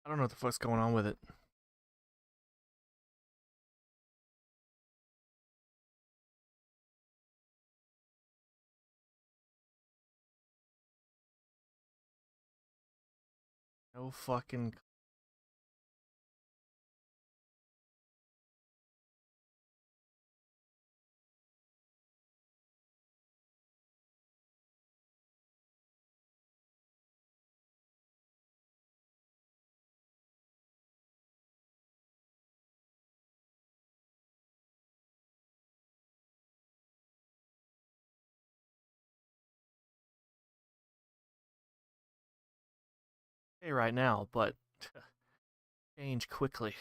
I don't know what the fuck's going on with it. No fucking. Hey, right now, but change quickly.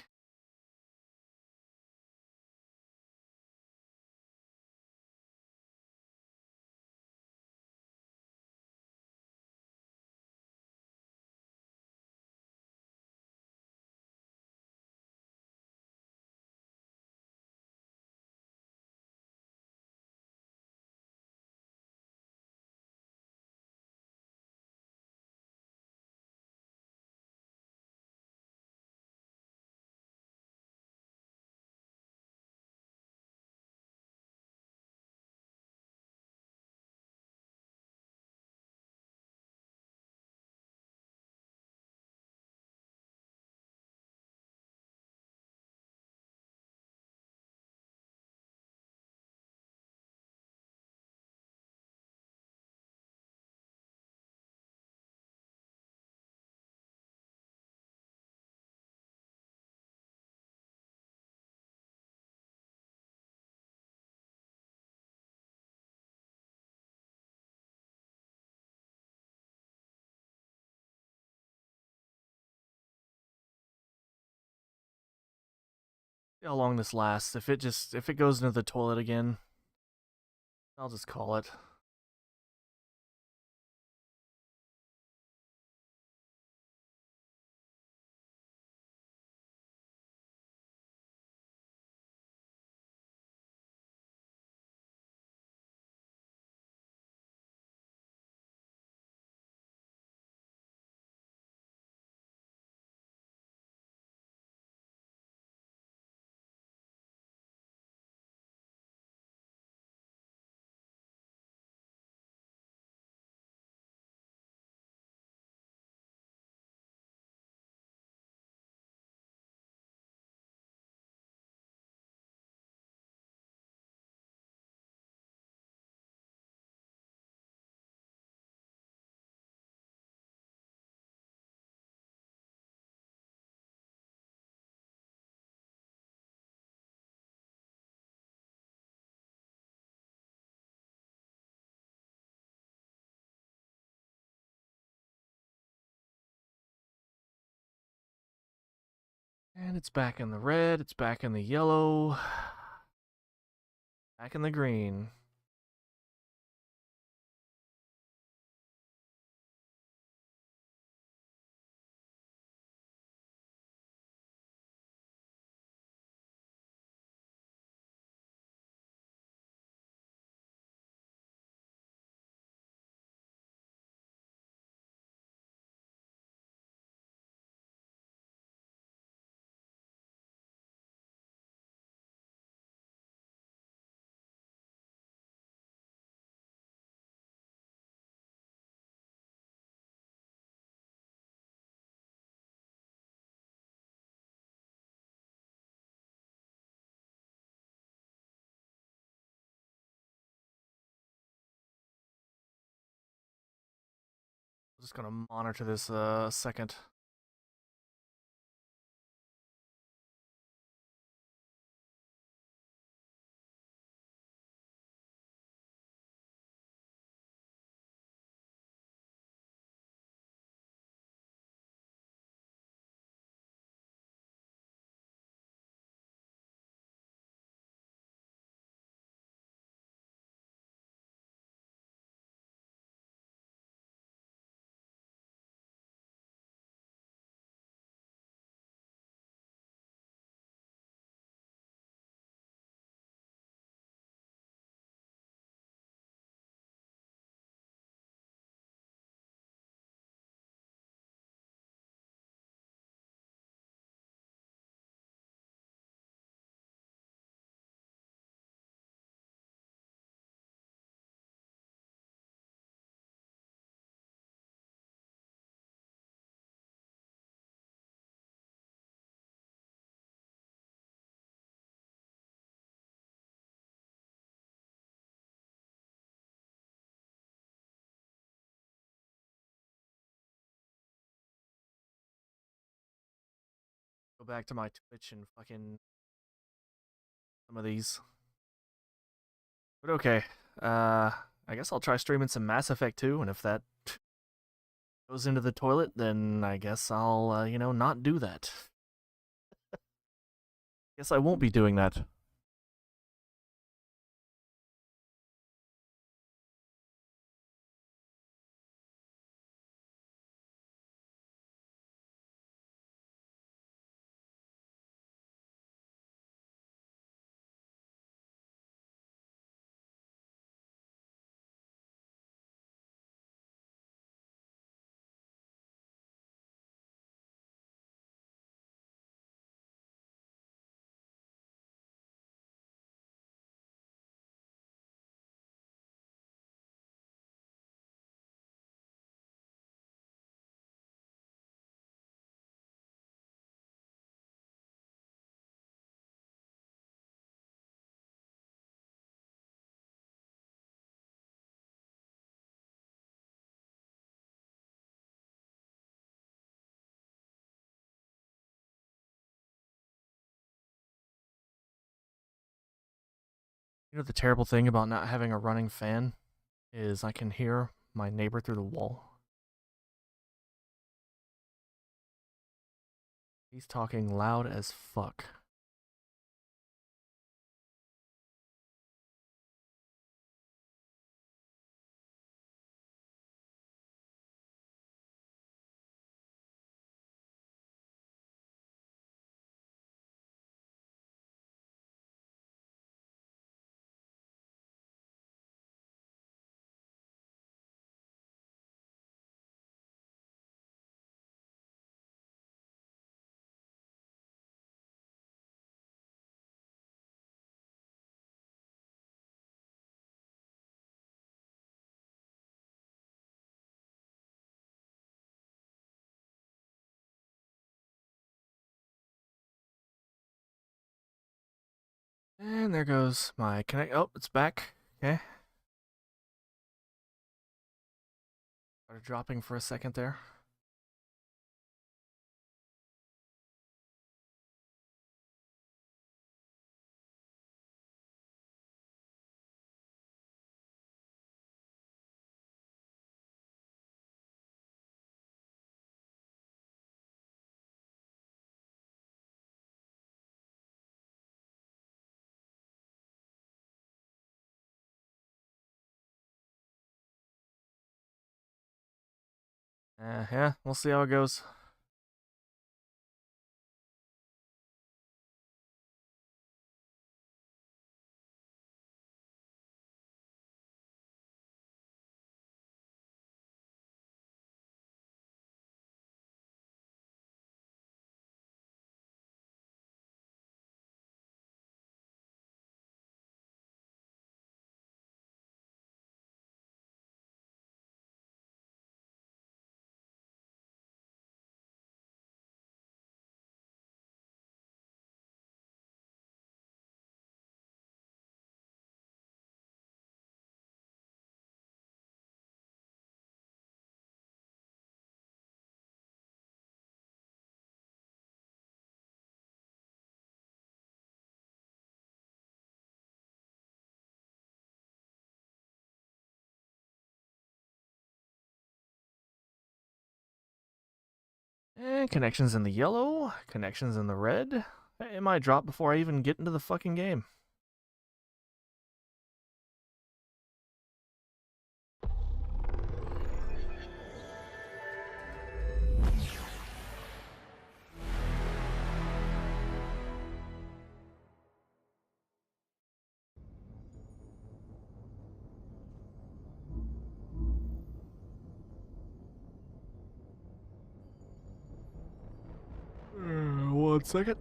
See how long this lasts. If it goes into the toilet again, I'll just call it. And it's back in the red. It's back in the yellow. Back in the green. I'm just gonna monitor this second. Go back to my Twitch and fucking some of these. But okay. I guess I'll try streaming some Mass Effect 2, and if that goes into the toilet, then I guess I'll, not do that. Guess I won't be doing that. You know the terrible thing about not having a running fan is I can hear my neighbor through the wall. He's talking loud as fuck. And there goes my connect. Oh, it's back. Okay. Started dropping for a second there. Yeah, we'll see how it goes. And connections in the yellow, connections in the red. It might drop before I even get into the fucking game. One second.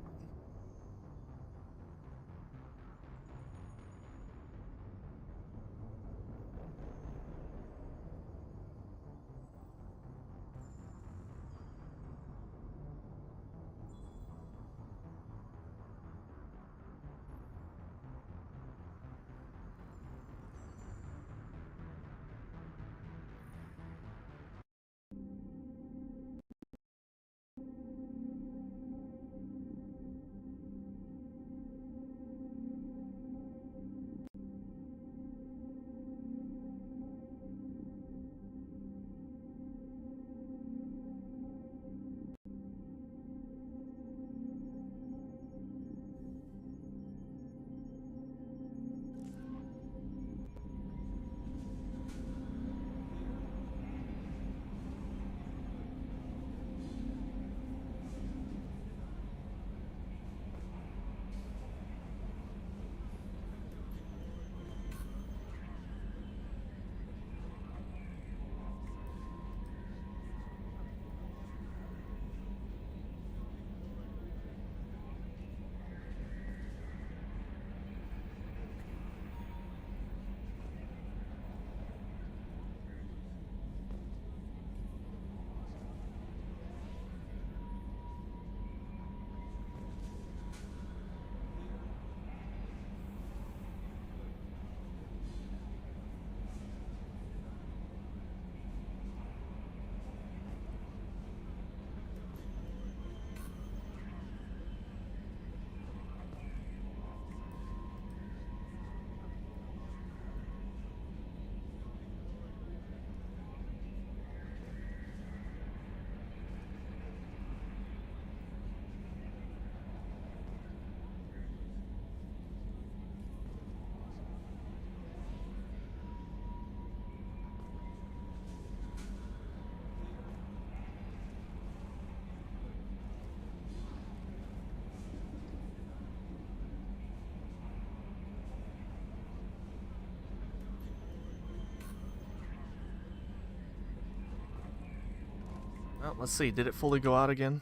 Let's see. Did it fully go out again?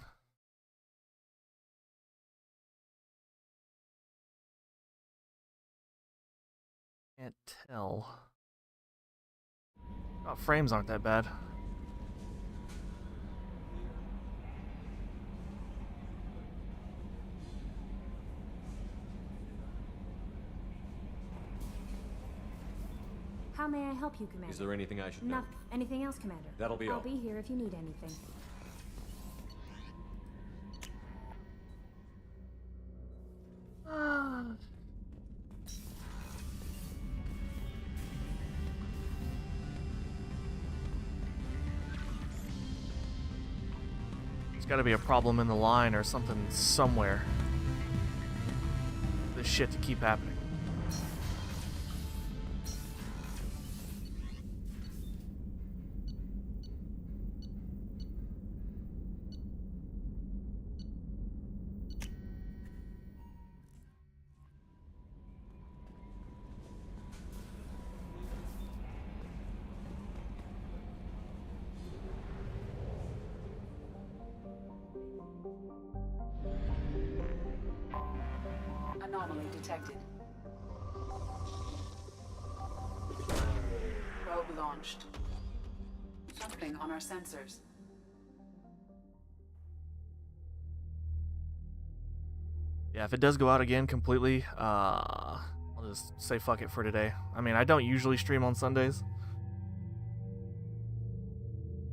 Can't tell. Oh, frames aren't that bad. How may I help you, Commander? Is there anything I should know? Nothing. Anything else, Commander? That'll be all. I'll be here if you need anything. There's gotta be a problem in the line or something somewhere. This shit to keep happening. Anomaly detected. Probe launched. Something on our sensors. Yeah, if it does go out again completely, I'll just say fuck it for today. I mean, I don't usually stream on Sundays.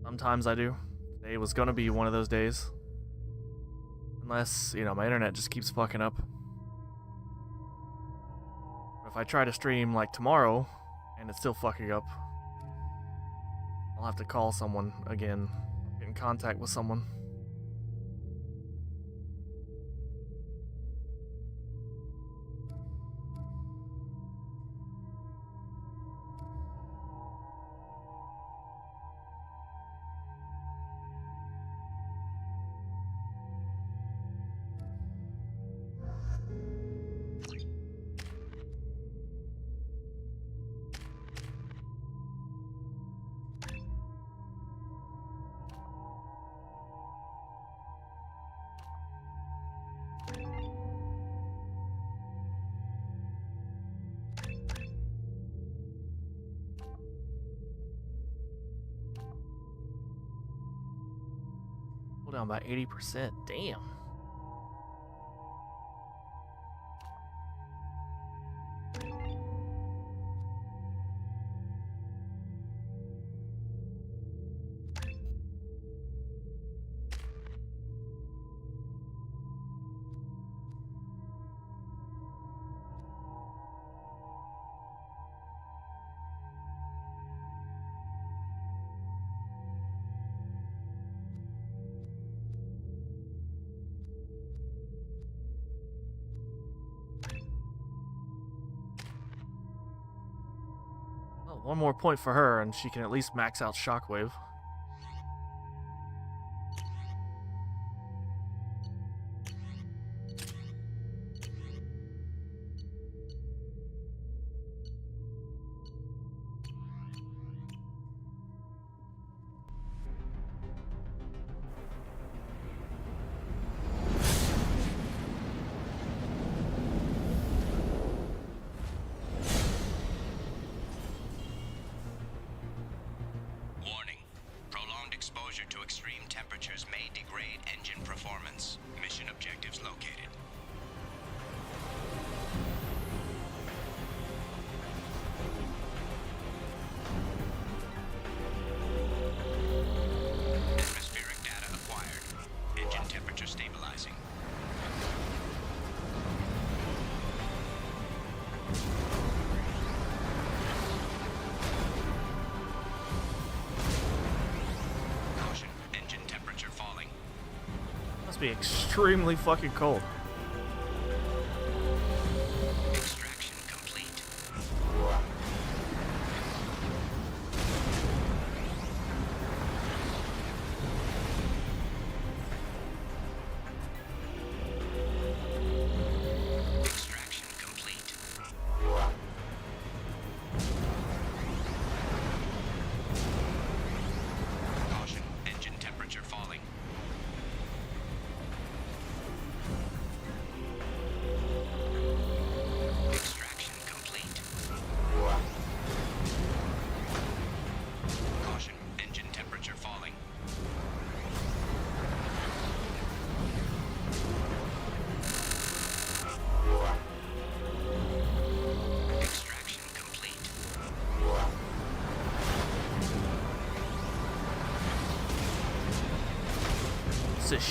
Sometimes I do. Today was gonna be one of those days. Unless, you know, my internet just keeps fucking up. But if I try to stream, like, tomorrow, and it's still fucking up, I'll have to call someone again, get in contact with someone. Pull down by 80%. Damn. Well, one more point for her, and she can at least max out Shockwave. Warning. Prolonged exposure to extreme temperatures may degrade engine performance. Mission objectives located. Atmospheric data acquired. Engine temperature stabilizing. Caution, engine temperature falling. Must be extremely fucking cold. Extraction complete. Extraction complete. Caution, engine temperature falling.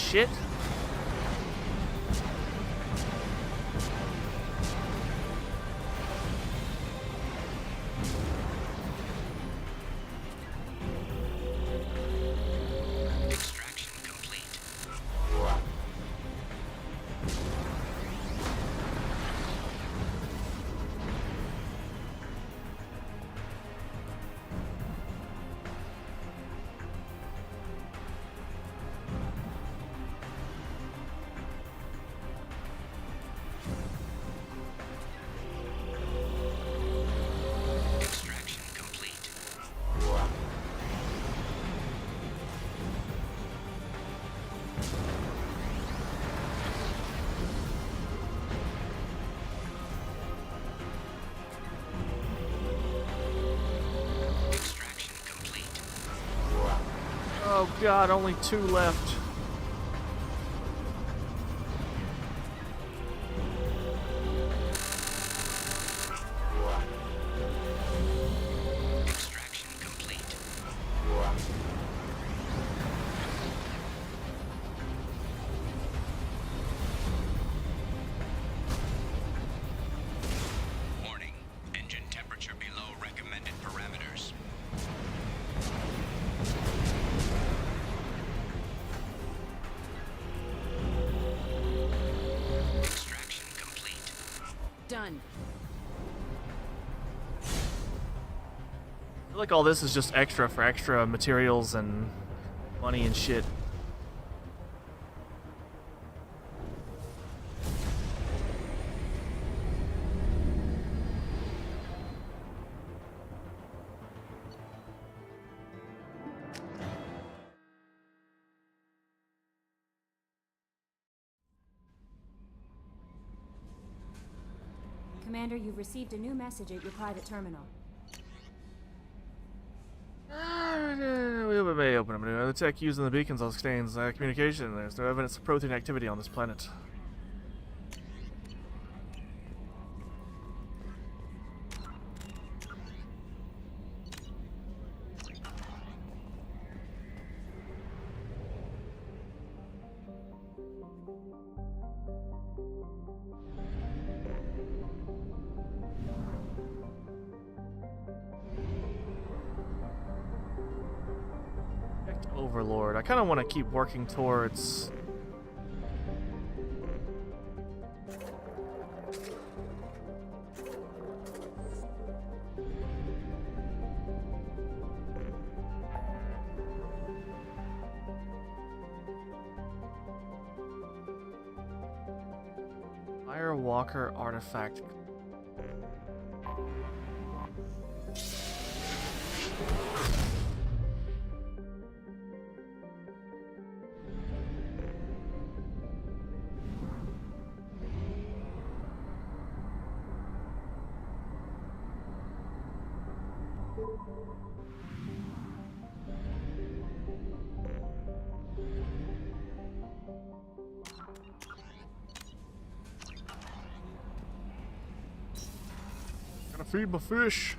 shit? Extraction complete. Extraction complete. Extraction complete. Oh god, only 2 left. Extraction complete. Warning. Engine temperature below recommended parameters. Extraction complete. Done. I feel like all this is just extra for extra materials and money and shit. Commander, you've received a new message at your private terminal. We may open them. The tech using the beacons all sustains communication. There's no evidence of protein activity on this planet. Overlord. I kind of want to keep working towards... Firewalker artifact. Gotta feed my fish.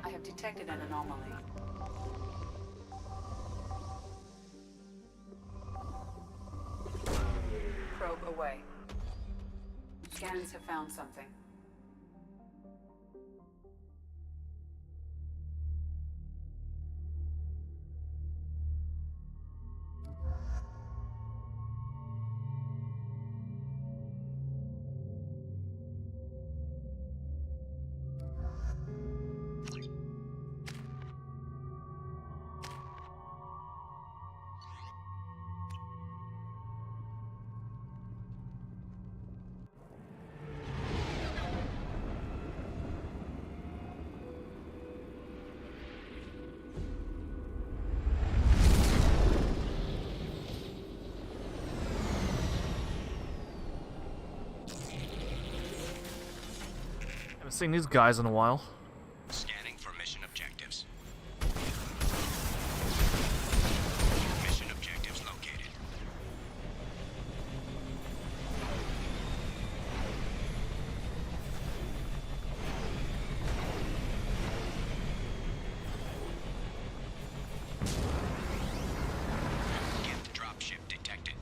I have detected an anomaly. Probe away. Scans have found something. Haven't seen these guys in a while. Scanning for mission objectives. Mission objectives located. Gift dropship detected.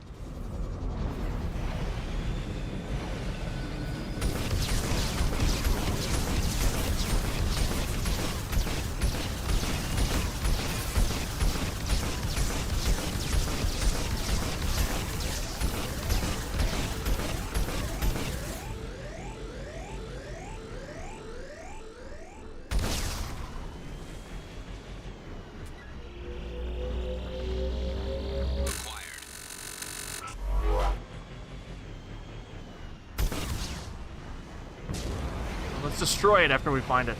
Acquired. Let's destroy it after we find it.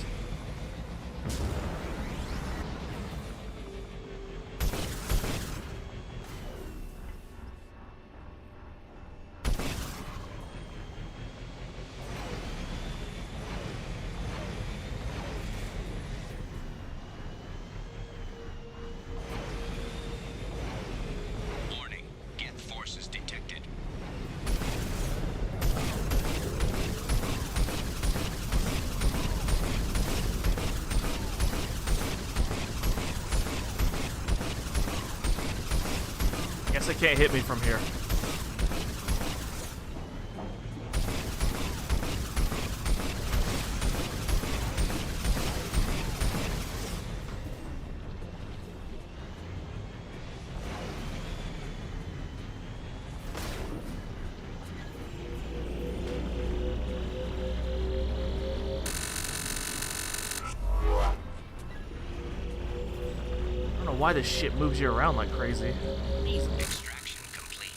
Warning. Geth forces detected. Guess it can't hit me from here. I don't know why this shit moves you around like crazy. Extraction complete.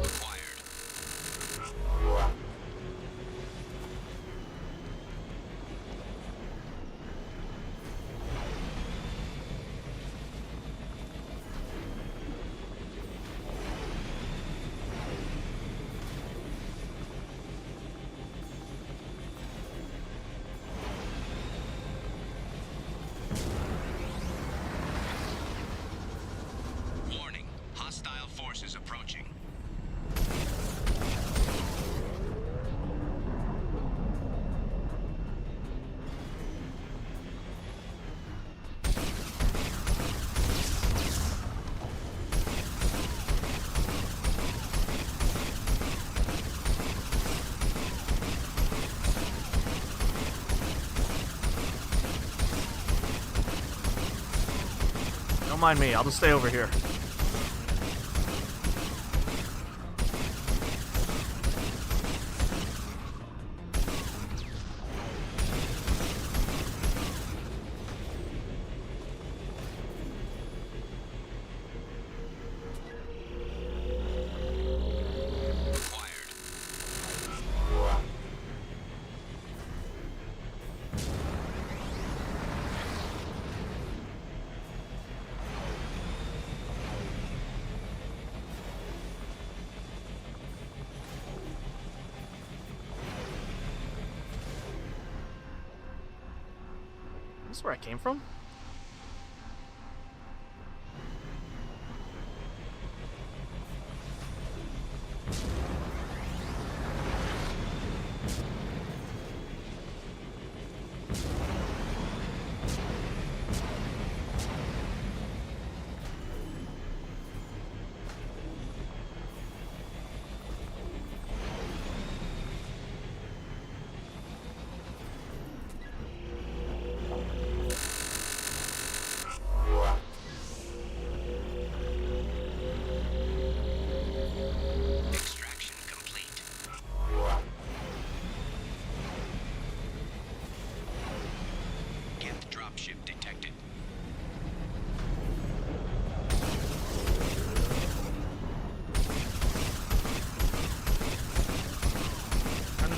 Acquired. Warning. Hostile forces approaching. Don't mind me, I'll just stay over here. Acquired. This is where I came from?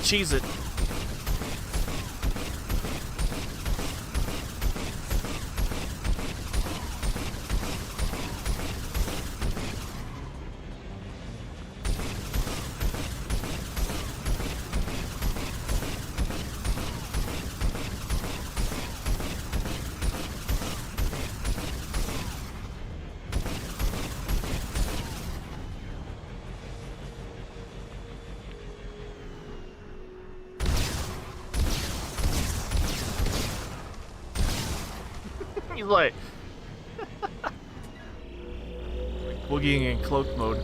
cheese it. He's like boogieing in cloak mode.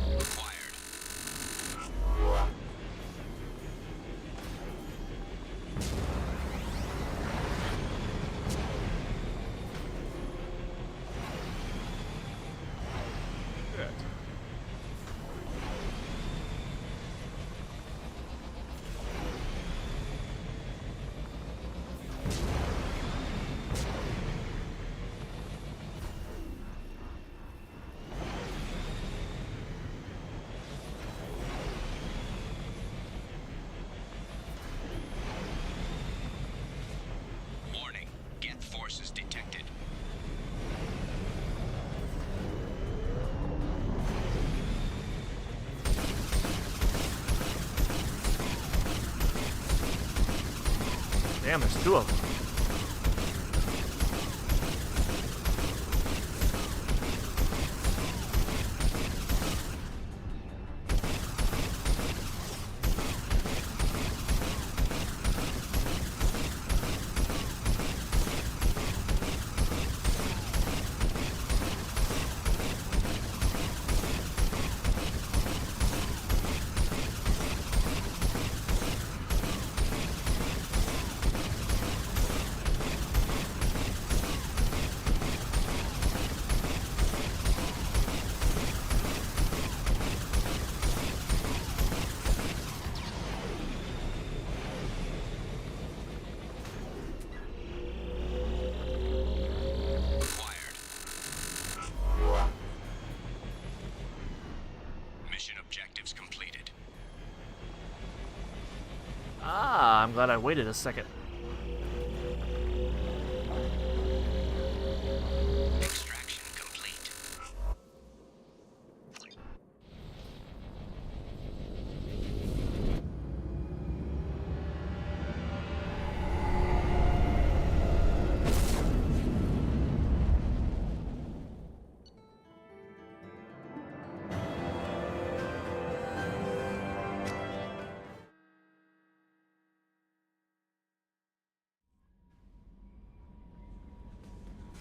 Warning. Geth forces detected. Damn, there's two of them. Mission objectives completed. Ah, I'm glad I waited a second. Extraction complete.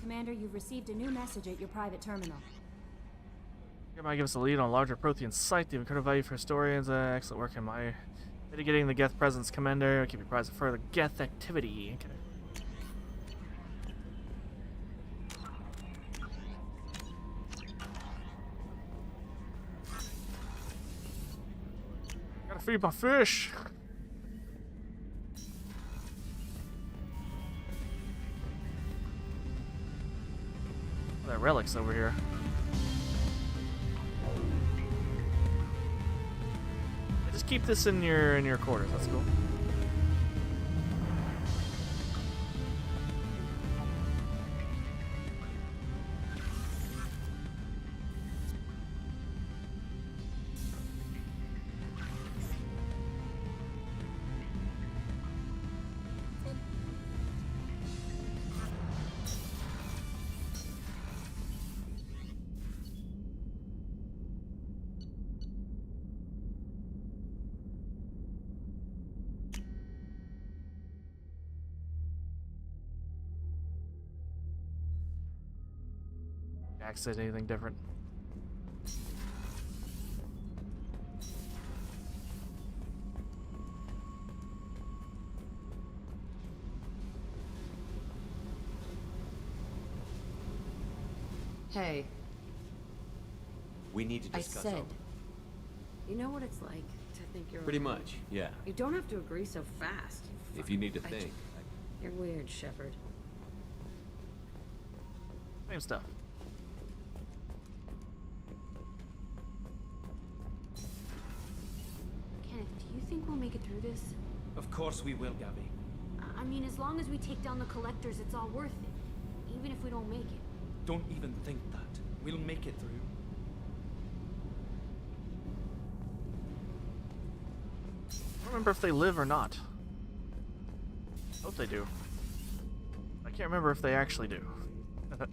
Commander, you've received a new message at your private terminal. Hereby gives us a lead on a larger Prothean site. The incredible value for historians. Excellent work in my mitigating the Geth presence, Commander. Keep you apprised of further Geth activity. Okay. Gotta feed my fish. That relic's over here. Just keep this in your quarters. That's cool. Jack said anything different. Hey, We need to I discuss said. all- You know what it's like to think you're Pretty alone? much, yeah. You don't have to agree so fast. If you need to fucking bitch. think. You're weird, Shepard. Same stuff. Kenneth, do you think we'll make it through this? Of course we will, Gabby. I mean, as long as we take down the collectors, it's all worth it. Even if we don't make it. Don't even think that. We'll make it through. I don't remember if they live or not. Hope they do. I can't remember if they actually do. I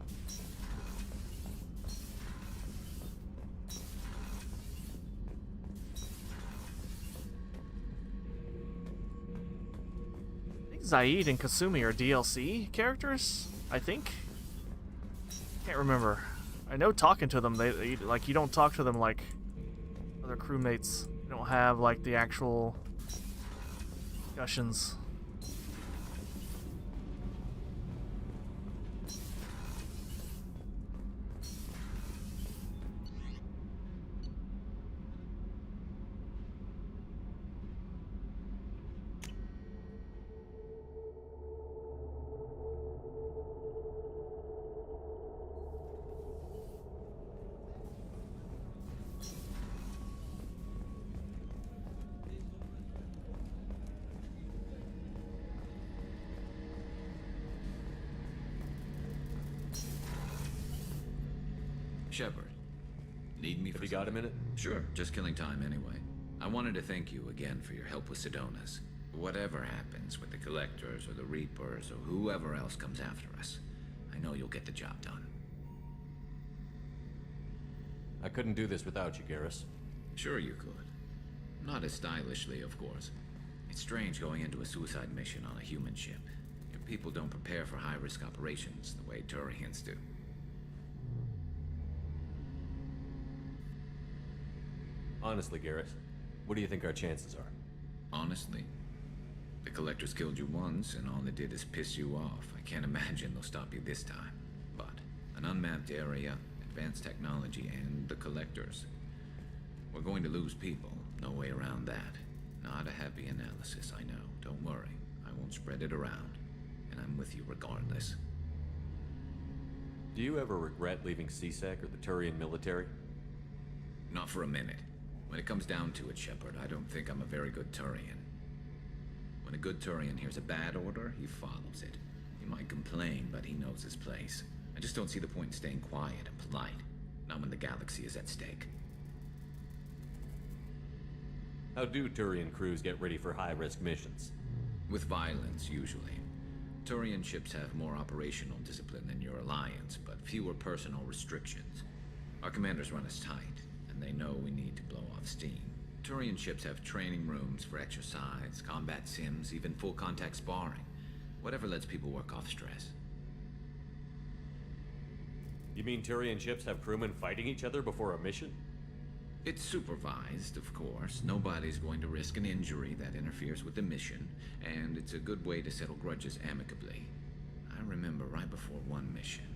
think Zaid and Kasumi are DLC characters, I think. Can't remember. I know talking to them, they like, you don't talk to them like other crewmates. You don't have like the actual discussions. Shepard, need me for Have you got a minute? Sure, just killing time anyway. I wanted to thank you again for your help with Sedona's. Whatever happens with the Collectors or the Reapers or whoever else comes after us, I know you'll get the job done. I couldn't do this without you, Garrus. Sure you could. Not as stylishly, of course. It's strange going into a suicide mission on a human ship. Your people don't prepare for high-risk operations the way Turians do. Honestly, Garrus, what do you think our chances are? Honestly, the Collectors killed you once, and all they did is piss you off. I can't imagine they'll stop you this time. But an unmapped area, advanced technology, and the Collectors. We're going to lose people. No way around that. Not a happy analysis, I know. Don't worry. I won't spread it around. And I'm with you regardless. Do you ever regret leaving CSEC or the Turian military? Not for a minute. When it comes down to it, Shepard, I don't think I'm a very good Turian. When a good Turian hears a bad order, he follows it. He might complain, but he knows his place. I just don't see the point in staying quiet and polite. Not when the galaxy is at stake. How do Turian crews get ready for high-risk missions? With violence, usually. Turian ships have more operational discipline than your alliance, but fewer personal restrictions. Our commanders run us tight, and they know we need to blow off steam. Turian ships have training rooms for exercise, combat sims, even full-contact sparring. Whatever lets people work off stress. You mean Turian ships have crewmen fighting each other before a mission? It's supervised, of course. Nobody's going to risk an injury that interferes with the mission, and it's a good way to settle grudges amicably. I remember right before one mission,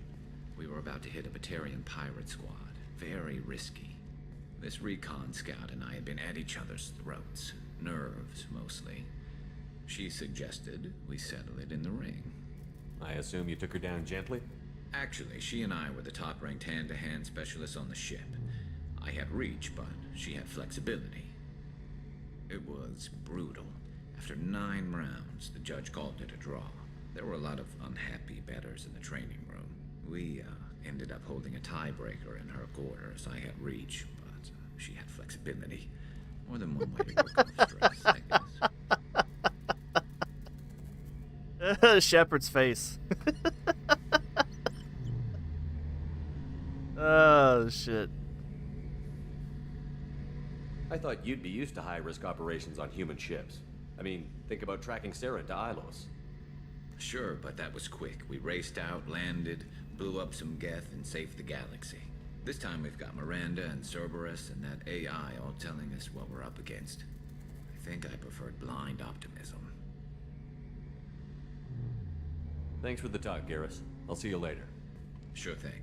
we were about to hit a Batarian pirate squad. Very risky. This recon scout and I had been at each other's throats. Nerves, mostly. She suggested we settle it in the ring. I assume you took her down gently? Actually, she and I were the top-ranked hand-to-hand specialists on the ship. I had reach, but she had flexibility. It was brutal. After 9 rounds, the judge called it a draw. There were a lot of unhappy bettors in the training room. We ended up holding a tiebreaker in her quarters. I had reach, but she had flexibility. More than one way to work off stress, I guess. Shepard's face. Oh, shit. I thought you'd be used to high-risk operations on human ships. I mean, think about tracking Saren to Ilos. Sure, but that was quick. We raced out, landed, blew up some Geth, and saved the galaxy. This time we've got Miranda and Cerberus and that AI all telling us what we're up against. I think I preferred blind optimism. Thanks for the talk, Garrus. I'll see you later. Sure thing.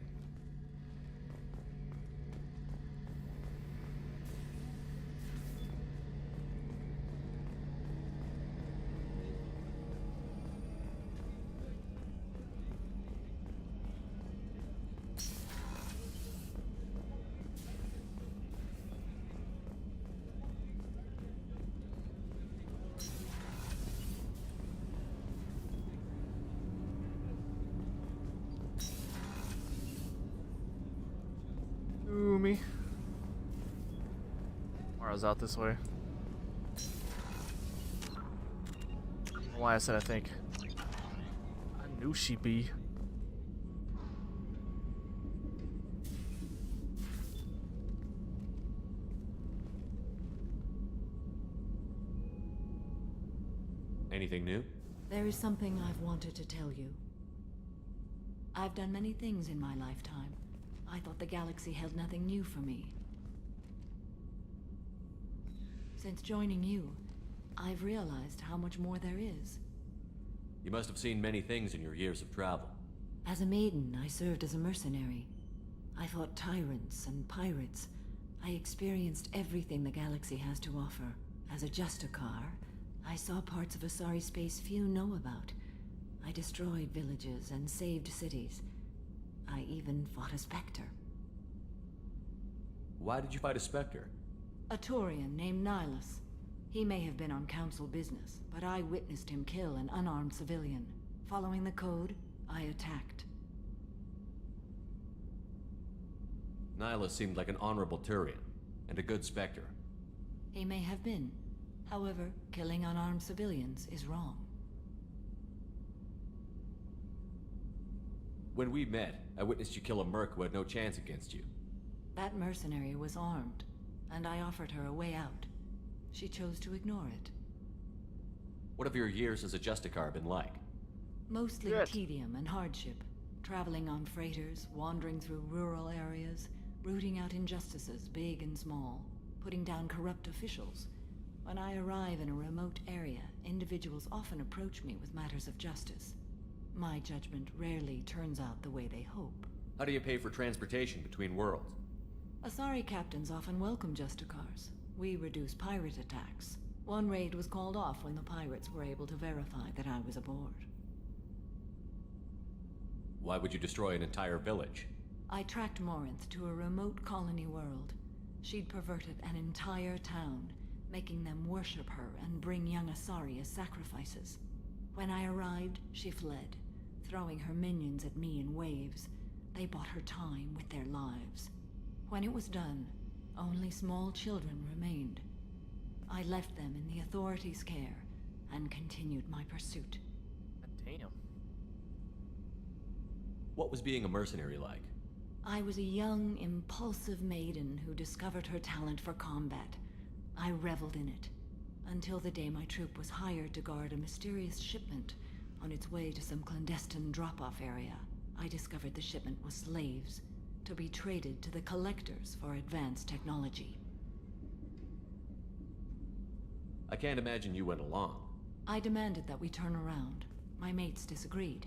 I was out this way. I don't know why I said I think. I knew she'd be. Anything new? There is something I've wanted to tell you. I've done many things in my lifetime. I thought the galaxy held nothing new for me. Since joining you, I've realized how much more there is. You must have seen many things in your years of travel. As a maiden, I served as a mercenary. I fought tyrants and pirates. I experienced everything the galaxy has to offer. As a Justicar, I saw parts of Asari space few know about. I destroyed villages and saved cities. I even fought a Spectre. Why did you fight a Spectre? A Turian named Nihilus. He may have been on council business, but I witnessed him kill an unarmed civilian. Following the code, I attacked. Nihilus seemed like an honorable Turian, and a good Spectre. He may have been. However, killing unarmed civilians is wrong. When we met, I witnessed you kill a merc who had no chance against you. That mercenary was armed, and I offered her a way out. She chose to ignore it. What have your years as a Justicar been like? Mostly Good. tedium and hardship. Traveling on freighters, wandering through rural areas, rooting out injustices, big and small, putting down corrupt officials. When I arrive in a remote area, individuals often approach me with matters of justice. My judgment rarely turns out the way they hope. How do you pay for transportation between worlds? Asari captains often welcome Justicars. We reduce pirate attacks. One raid was called off when the pirates were able to verify that I was aboard. Why would you destroy an entire village? I tracked Morinth to a remote colony world. She'd perverted an entire town, making them worship her and bring young Asari as sacrifices. When I arrived, she fled, throwing her minions at me in waves. They bought her time with their lives. When it was done, only small children remained. I left them in the authorities' care and continued my pursuit. God damn. What was being a mercenary like? I was a young, impulsive maiden who discovered her talent for combat. I reveled in it, until the day my troop was hired to guard a mysterious shipment on its way to some clandestine drop-off area. I discovered the shipment was slaves, to be traded to the collectors for advanced technology. I can't imagine you went along. I demanded that we turn around. My mates disagreed.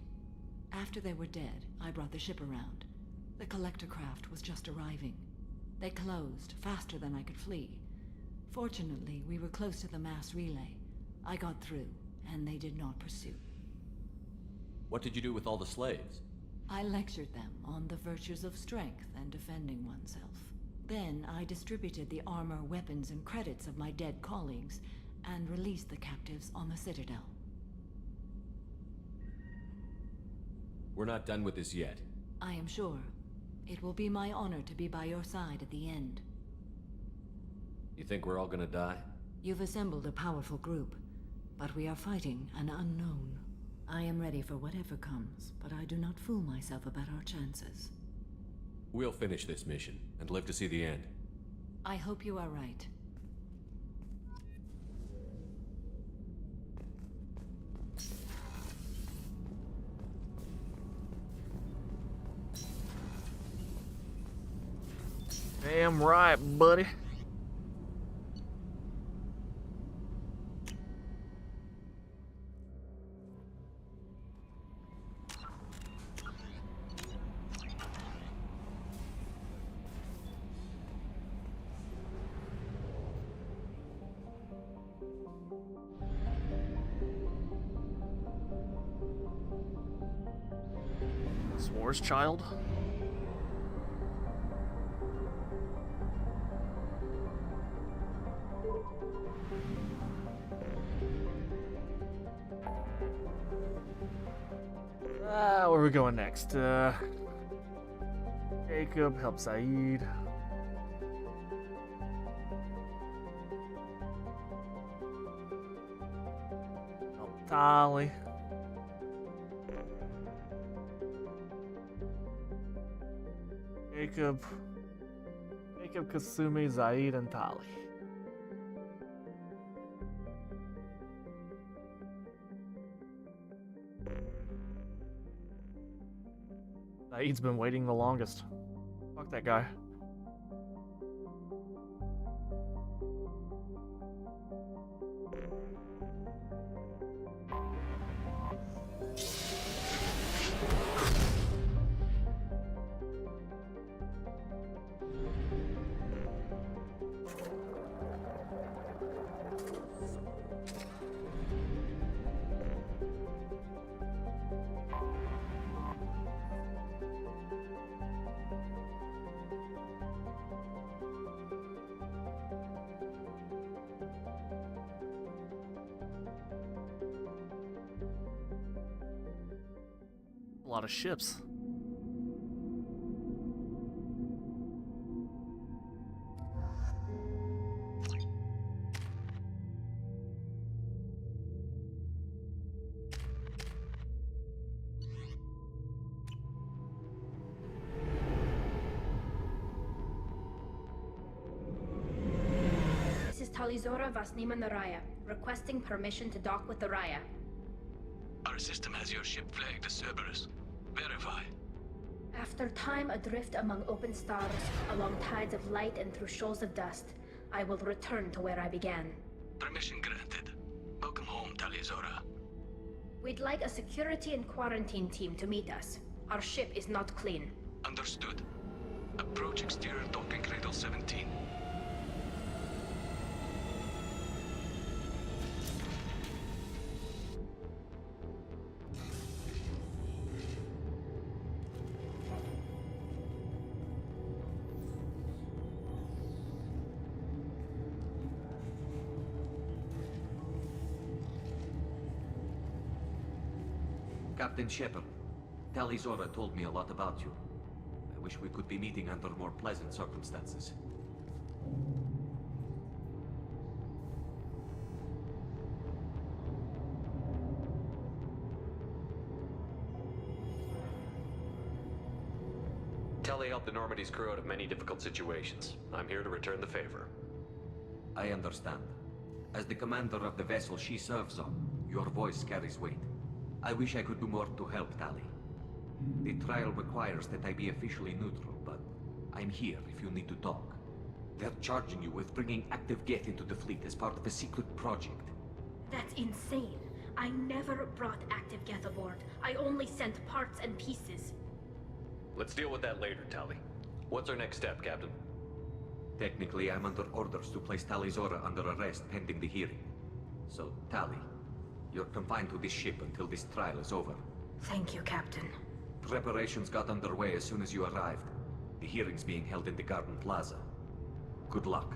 After they were dead, I brought the ship around. The collector craft was just arriving. They closed faster than I could flee. Fortunately, we were close to the mass relay. I got through, and they did not pursue. What did you do with all the slaves? I lectured them on the virtues of strength and defending oneself. Then I distributed the armor, weapons, and credits of my dead colleagues, and released the captives on the Citadel. We're not done with this yet. I am sure. It will be my honor to be by your side at the end. You think we're all gonna die? You've assembled a powerful group, but we are fighting an unknown. I am ready for whatever comes, but I do not fool myself about our chances. We'll finish this mission and live to see the end. I hope you are right. Damn right, buddy. S'more's child? Where are we going next? Jacob, help Saeed. Tali. Jacob, Kasumi, Zaid, and Tali. Zaid's been waiting the longest. Fuck that guy. A lot of ships. This is Talizora Vasnima Naraya, requesting permission to dock with the Raya. Our system has your ship flagged as Cerberus. Verify. After time adrift among open stars, along tides of light and through shoals of dust, I will return to where I began. Permission granted. Welcome home, Talizora. We'd like a security and quarantine team to meet us. Our ship is not clean. Understood. Approach exterior docking cradle 17. Captain Shepard, Talizora told me a lot about you. I wish we could be meeting under more pleasant circumstances. Tali helped the Normandy's crew out of many difficult situations. I'm here to return the favor. I understand. As the commander of the vessel she serves on, your voice carries weight. I wish I could do more to help, Tali. The trial requires that I be officially neutral, but I'm here if you need to talk. They're charging you with bringing active Geth into the fleet as part of a secret project. That's insane. I never brought active Geth aboard. I only sent parts and pieces. Let's deal with that later, Tali. What's our next step, Captain? Technically, I'm under orders to place Talizora under arrest pending the hearing. So, Tali, you're confined to this ship until this trial is over. Thank you, Captain. Preparations got underway as soon as you arrived. The hearing's being held in the Garden Plaza. Good luck.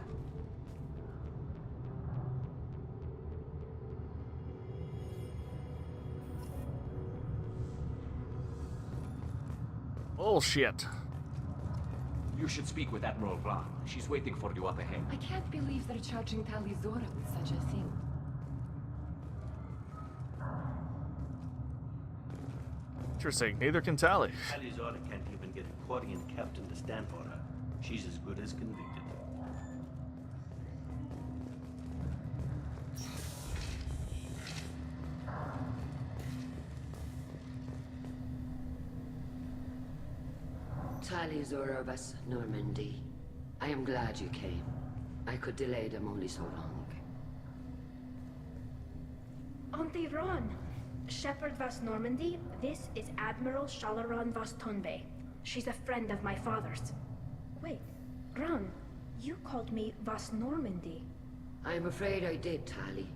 Bullshit. You should speak with Admiral Ra. She's waiting for you up ahead. I can't believe they're charging Talizora with such a thing. Interesting. Neither can Tali. Talizora can't even get a Quarian captain to stand for her. She's as good as convicted. Talizora Vas Normandy. I am glad you came. I could delay them only so long. Auntie Ron! Shepard Vas Normandy, this is Admiral Shalaran Vas Tonbe. She's a friend of my father's. Wait, Ron, you called me Vas Normandy. I'm afraid I did, Tali.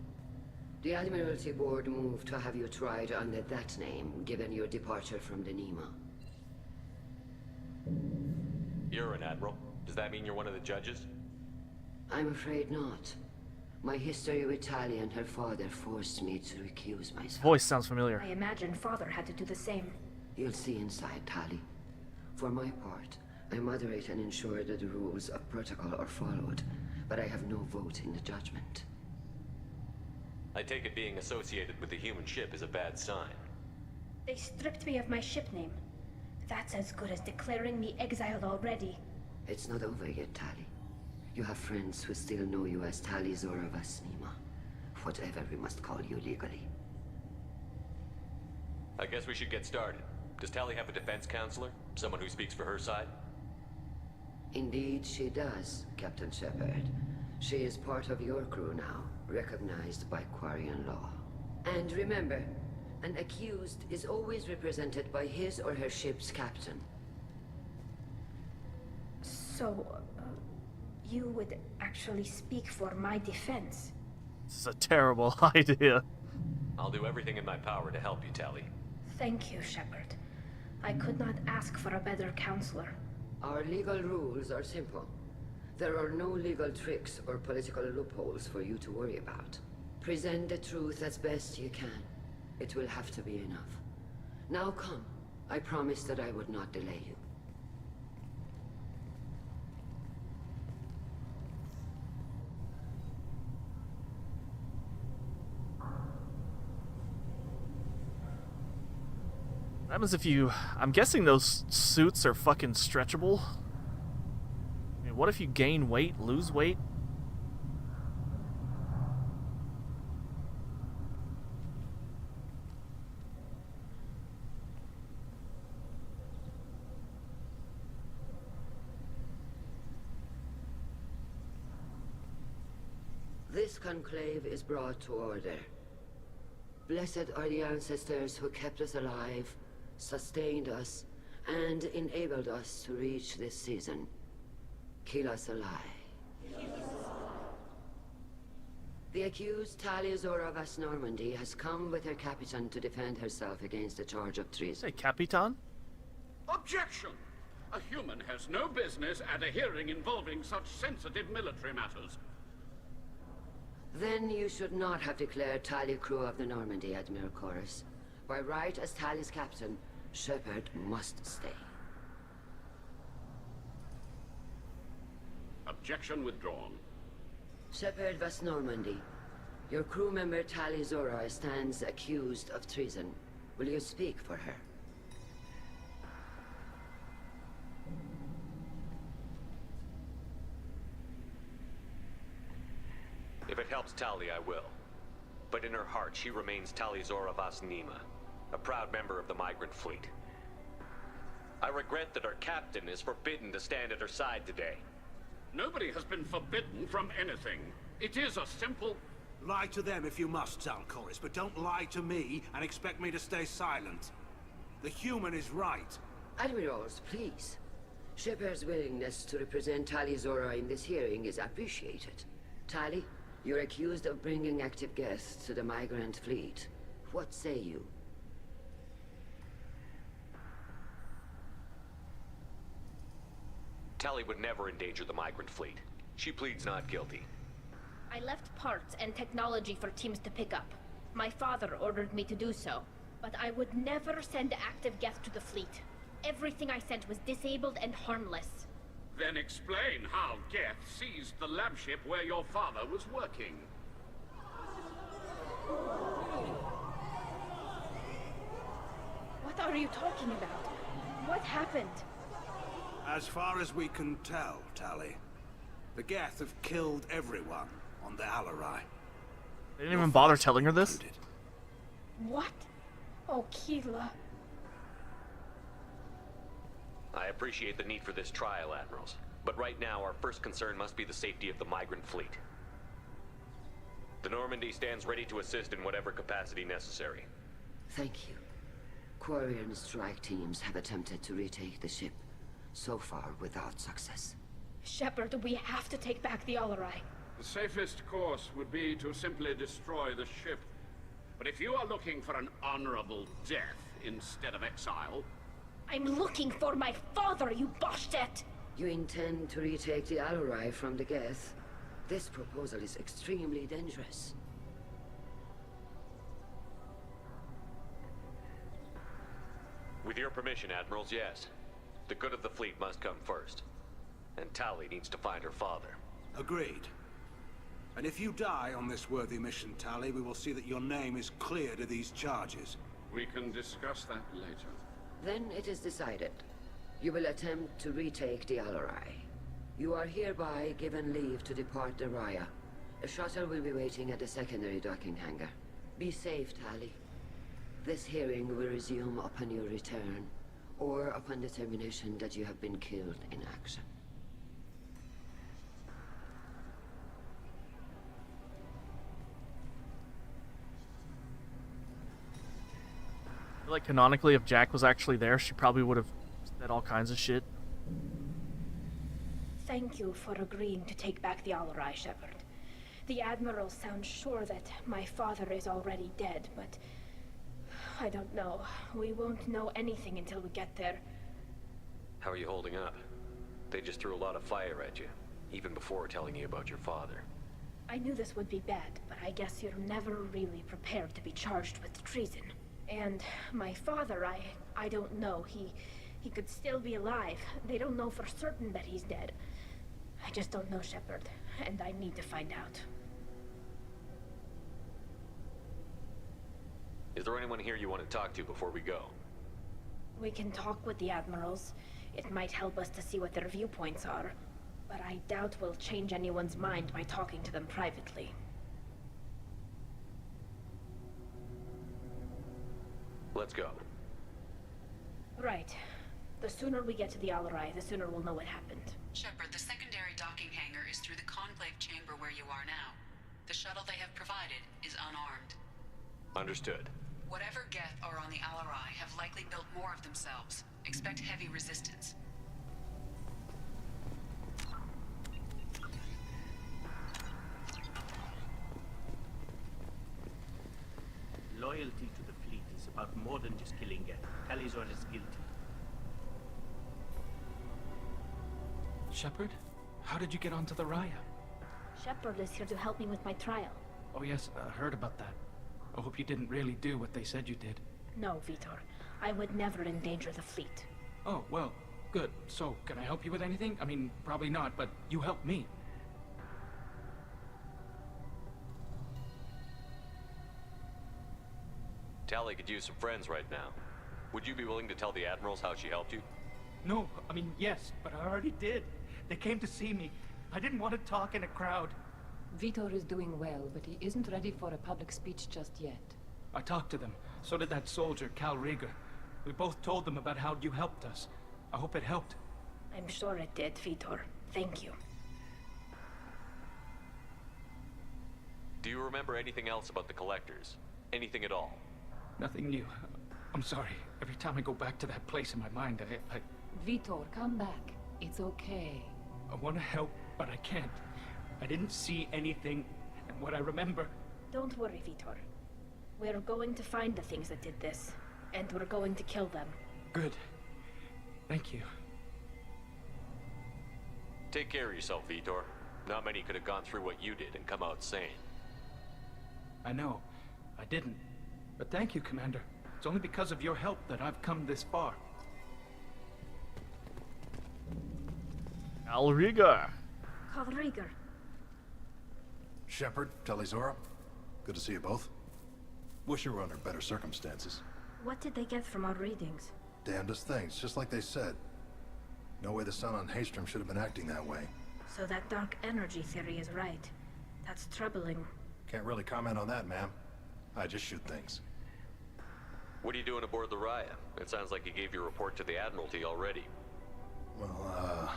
The Admiralty Board moved to have you tried under that name, given your departure from the Nima. You're an admiral. Does that mean you're one of the judges? I'm afraid not. My history with Tali and her father forced me to recuse myself. Voice sounds familiar. I imagine father had to do the same. You'll see inside, Tali. For my part, I moderate and ensure that the rules of protocol are followed, but I have no vote in the judgment. I take it being associated with the human ship is a bad sign. They stripped me of my ship name. That's as good as declaring me exiled already. It's not over yet, Tali. You have friends who still know you as Tali Zora Vasnima. Whatever we must call you legally. I guess we should get started. Does Tali have a defense counselor? Someone who speaks for her side? Indeed, she does, Captain Shepard. She is part of your crew now, recognized by Quarian law. And remember, an accused is always represented by his or her ship's captain. So, you would actually speak for my defense? This is a terrible idea. I'll do everything in my power to help you, Tali. Thank you, Shepard. I could not ask for a better counselor. Our legal rules are simple. There are no legal tricks or political loopholes for you to worry about. Present the truth as best you can. It will have to be enough. Now come. I promised that I would not delay you. What happens if you... I'm guessing those suits are fucking stretchable. I mean, what if you gain weight, lose weight? This conclave is brought to order. Blessed are the ancestors who kept us alive, sustained us, and enabled us to reach this season. Keep us alive. The accused Tali Zora Vas Normandy has come with her Capitan to defend herself against the charge of treason. Hey, Capitan? Objection! A human has no business at a hearing involving such sensitive military matters. Then you should not have declared Tali crew of the Normandy, Admiral Chorus. By right as Tali's captain, Shepard must stay. Objection withdrawn. Shepard Vas Normandy, your crew member Tali Zora stands accused of treason. Will you speak for her? If it helps Tali, I will. But in her heart, she remains Tali Zora Vas Nima, a proud member of the migrant fleet. I regret that our captain is forbidden to stand at her side today. Nobody has been forbidden from anything. It is a simple... Lie to them if you must, Zalcoris, but don't lie to me and expect me to stay silent. The human is right. Admirals, please. Shepard's willingness to represent Tali Zora in this hearing is appreciated. Tali, you're accused of bringing active guests to the migrant fleet. What say you? Tali would never endanger the migrant fleet. She pleads not guilty. I left parts and technology for teams to pick up. My father ordered me to do so, but I would never send active guests to the fleet. Everything I sent was disabled and harmless. Then explain how Geth seized the lab ship where your father was working. What are you talking about? What happened? As far as we can tell, Tali, the Geth have killed everyone on the Alarai. They didn't even bother telling her this? What? Oh, Keela. I appreciate the need for this trial, Admirals. But right now, our first concern must be the safety of the migrant fleet. The Normandy stands ready to assist in whatever capacity necessary. Thank you. Quarian strike teams have attempted to retake the ship, so far without success. Shepard, we have to take back the Alarai. The safest course would be to simply destroy the ship. But if you are looking for an honorable death instead of exile... I'm looking for my father, you Boshtet! You intend to retake the Alarai from the Geth? This proposal is extremely dangerous. With your permission, Admirals, yes. The good of the fleet must come first. And Tali needs to find her father. Agreed. And if you die on this worthy mission, Tali, we will see that your name is cleared of these charges. We can discuss that later. Then it is decided. You will attempt to retake the Alarai. You are hereby given leave to depart the Raya. A shuttle will be waiting at the secondary docking hangar. Be safe, Tali. This hearing will resume upon your return, or upon determination that you have been killed in action. I feel like canonically, if Jack was actually there, she probably would have said all kinds of shit. Thank you for agreeing to take back the Alarai, Shepard. The Admiral sounds sure that my father is already dead, but I don't know. We won't know anything until we get there. How are you holding up? They just threw a lot of fire at you, even before telling you about your father. I knew this would be bad, but I guess you're never really prepared to be charged with treason. And my father, I don't know. He could still be alive. They don't know for certain that he's dead. I just don't know, Shepard, and I need to find out. Is there anyone here you want to talk to before we go? We can talk with the Admirals. It might help us to see what their viewpoints are, but I doubt we'll change anyone's mind by talking to them privately. Let's go. Right. The sooner we get to the Alarai, the sooner we'll know what happened. Shepard, the secondary docking hangar is through the conclave chamber where you are now. The shuttle they have provided is unarmed. Understood. Whatever Geth are on the Alarai have likely built more of themselves. Expect heavy resistance. Loyalty to the fleet is about more than just killing Geth. Talizor is guilty. Shepard? How did you get onto the Raya? Shepard is here to help me with my trial. Oh yes, I heard about that. I hope you didn't really do what they said you did. No, Vitor. I would never endanger the fleet. Oh, well, good. So, can I help you with anything? I mean, probably not, but you helped me. Tali could use some friends right now. Would you be willing to tell the Admirals how she helped you? No, I mean, yes, but I already did. They came to see me. I didn't want to talk in a crowd. Vitor is doing well, but he isn't ready for a public speech just yet. I talked to them. So did that soldier, Cal Rieger. We both told them about how you helped us. I hope it helped. I'm sure it did, Vitor. Thank you. Do you remember anything else about the Collectors? Anything at all? Nothing new. I'm sorry. Every time I go back to that place in my mind, I Vitor, come back. It's okay. I want to help, but I can't. I didn't see anything, and what I remember... Don't worry, Vitor. We're going to find the things that did this, and we're going to kill them. Good. Thank you. Take care of yourself, Vitor. Not many could have gone through what you did and come out sane. I know. I didn't. But thank you, Commander. It's only because of your help that I've come this far. Alriga. Rieger. Shepard, Talizora, good to see you both. Wish you were under better circumstances. What did they get from our readings? Damnedest things, just like they said. No way the sun on Haystrom should have been acting that way. So that dark energy theory is right. That's troubling. Can't really comment on that, ma'am. I just shoot things. What are you doing aboard the Raya? It sounds like you gave your report to the Admiralty already. Well,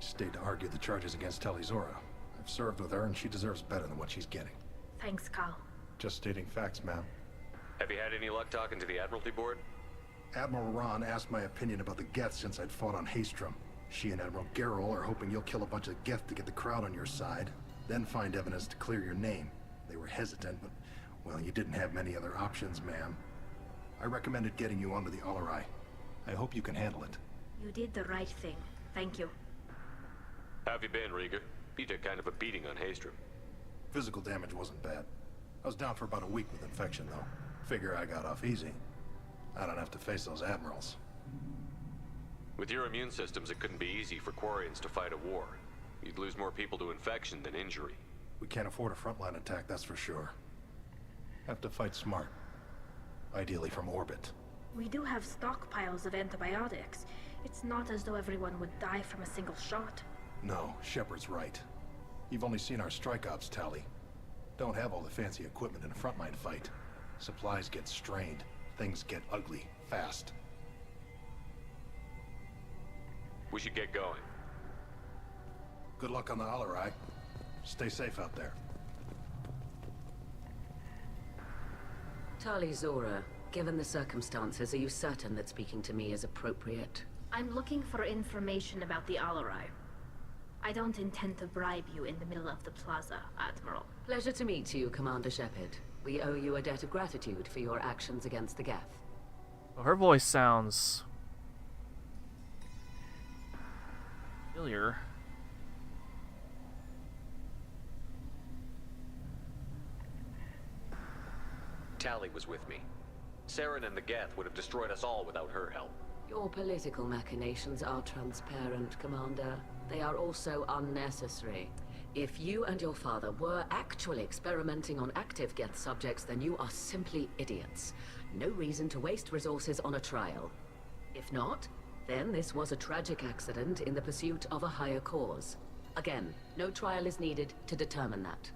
stayed to argue the charges against Talizora. I've served with her, and she deserves better than what she's getting. Thanks, Cal. Just stating facts, ma'am. Have you had any luck talking to the Admiralty Board? Admiral Ron asked my opinion about the Geth since I'd fought on Haystrom. She and Admiral Gerrel are hoping you'll kill a bunch of Geth to get the crowd on your side, then find evidence to clear your name. They were hesitant, but, well, you didn't have many other options, ma'am. I recommended getting you onto the Alarai. I hope you can handle it. You did the right thing. Thank you. How have you been, Rieger? You took kind of a beating on Haystrom. Physical damage wasn't bad. I was down for about a week with infection, though. Figure I got off easy. I don't have to face those admirals. With your immune systems, it couldn't be easy for Quarians to fight a war. You'd lose more people to infection than injury. We can't afford a frontline attack, that's for sure. Have to fight smart. Ideally from orbit. We do have stockpiles of antibiotics. It's not as though everyone would die from a single shot. No, Shepard's right. You've only seen our strike ops tally. Don't have all the fancy equipment in a frontline fight. Supplies get strained. Things get ugly, fast. We should get going. Good luck on the Alarai. Stay safe out there. Tali Zora, given the circumstances, are you certain that speaking to me is appropriate? I'm looking for information about the Alarai. I don't intend to bribe you in the middle of the plaza, Admiral. Pleasure to meet you, Commander Shepard. We owe you a debt of gratitude for your actions against the Geth. Well, her voice sounds familiar. Tali was with me. Saren and the Geth would have destroyed us all without her help. Your political machinations are transparent, Commander. They are also unnecessary. If you and your father were actually experimenting on active Geth subjects, then you are simply idiots. No reason to waste resources on a trial. If not, then this was a tragic accident in the pursuit of a higher cause. Again, no trial is needed to determine that.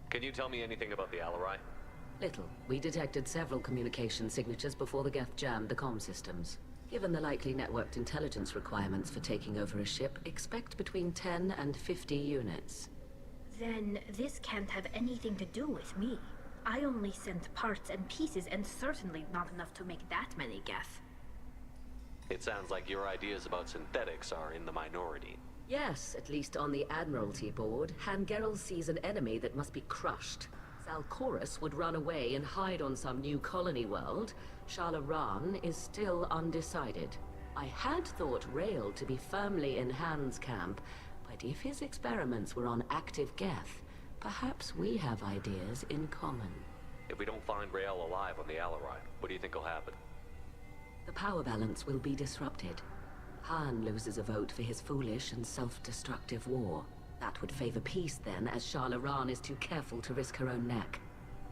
Can you tell me anything about the Alarai? Little. We detected several communication signatures before the Geth jammed the comm systems. Given the likely networked intelligence requirements for taking over a ship, expect between 10 and 50 units. Then this can't have anything to do with me. I only sent parts and pieces, and certainly not enough to make that many Geth. It sounds like your ideas about synthetics are in the minority. Yes, at least on the Admiralty board, Hangerel sees an enemy that must be crushed. Zalcorus would run away and hide on some new colony world. Shalaran is still undecided. I had thought Rael to be firmly in Han's camp, but if his experiments were on active Geth, perhaps we have ideas in common. If we don't find Rael alive on the Alarai, what do you think will happen? The power balance will be disrupted. Han loses a vote for his foolish and self-destructive war. That would favor peace then, as Shalaran is too careful to risk her own neck.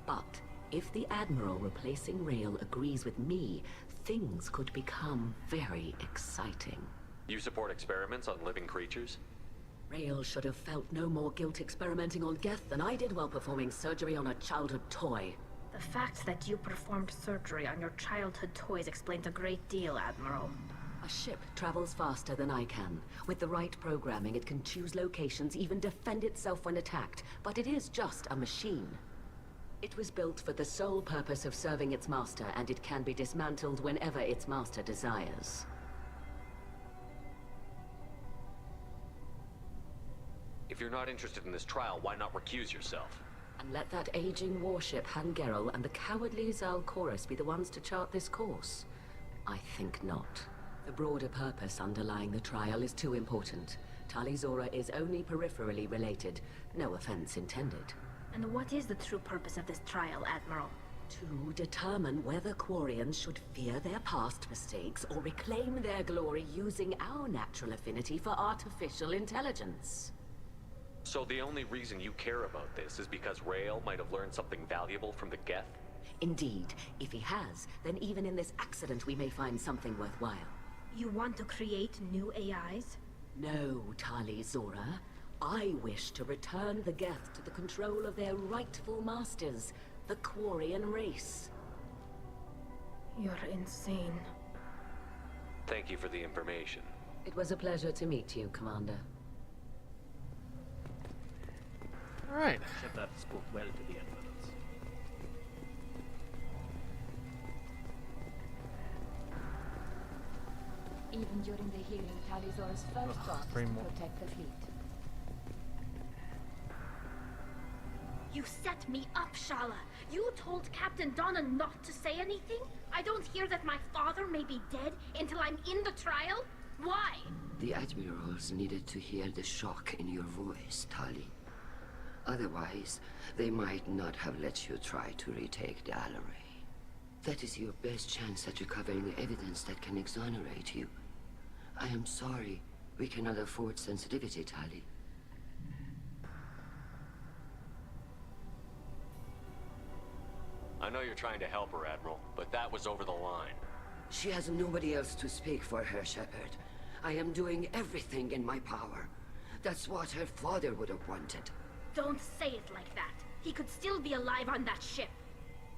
But if the Admiral replacing Rael agrees with me, things could become very exciting. You support experiments on living creatures? Rael should have felt no more guilt experimenting on Geth than I did while performing surgery on a childhood toy. The fact that you performed surgery on your childhood toys explains a great deal, Admiral. A ship travels faster than I can. With the right programming, it can choose locations, even defend itself when attacked. But it is just a machine. It was built for the sole purpose of serving its master, and it can be dismantled whenever its master desires. If you're not interested in this trial, why not recuse yourself? And let that aging warship Hangerel and the cowardly Zalcorus be the ones to chart this course? I think not. The broader purpose underlying the trial is too important. Tali Zora is only peripherally related. No offense intended. And what is the true purpose of this trial, Admiral? To determine whether Quarians should fear their past mistakes or reclaim their glory using our natural affinity for artificial intelligence. So the only reason you care about this is because Rael might have learned something valuable from the Geth? Indeed. If he has, then even in this accident we may find something worthwhile. You want to create new AIs? No, Tali Zora. I wish to return the Geth to the control of their rightful masters, the Quarian race. You're insane. Thank you for the information. It was a pleasure to meet you, Commander. Alright. Shepard spoke well to the admirals. Even during the hearing, Tali Zora's first job was to protect the fleet. You set me up, Shala. You told Captain Donna not to say anything? I don't hear that my father may be dead until I'm in the trial? Why? The Admirals needed to hear the shock in your voice, Tali. Otherwise, they might not have let you try to retake the Alarai. That is your best chance at recovering the evidence that can exonerate you. I am sorry. We cannot afford sensitivity, Tali. I know you're trying to help her, Admiral, but that was over the line. She has nobody else to speak for her, Shepard. I am doing everything in my power. That's what her father would have wanted. Don't say it like that. He could still be alive on that ship.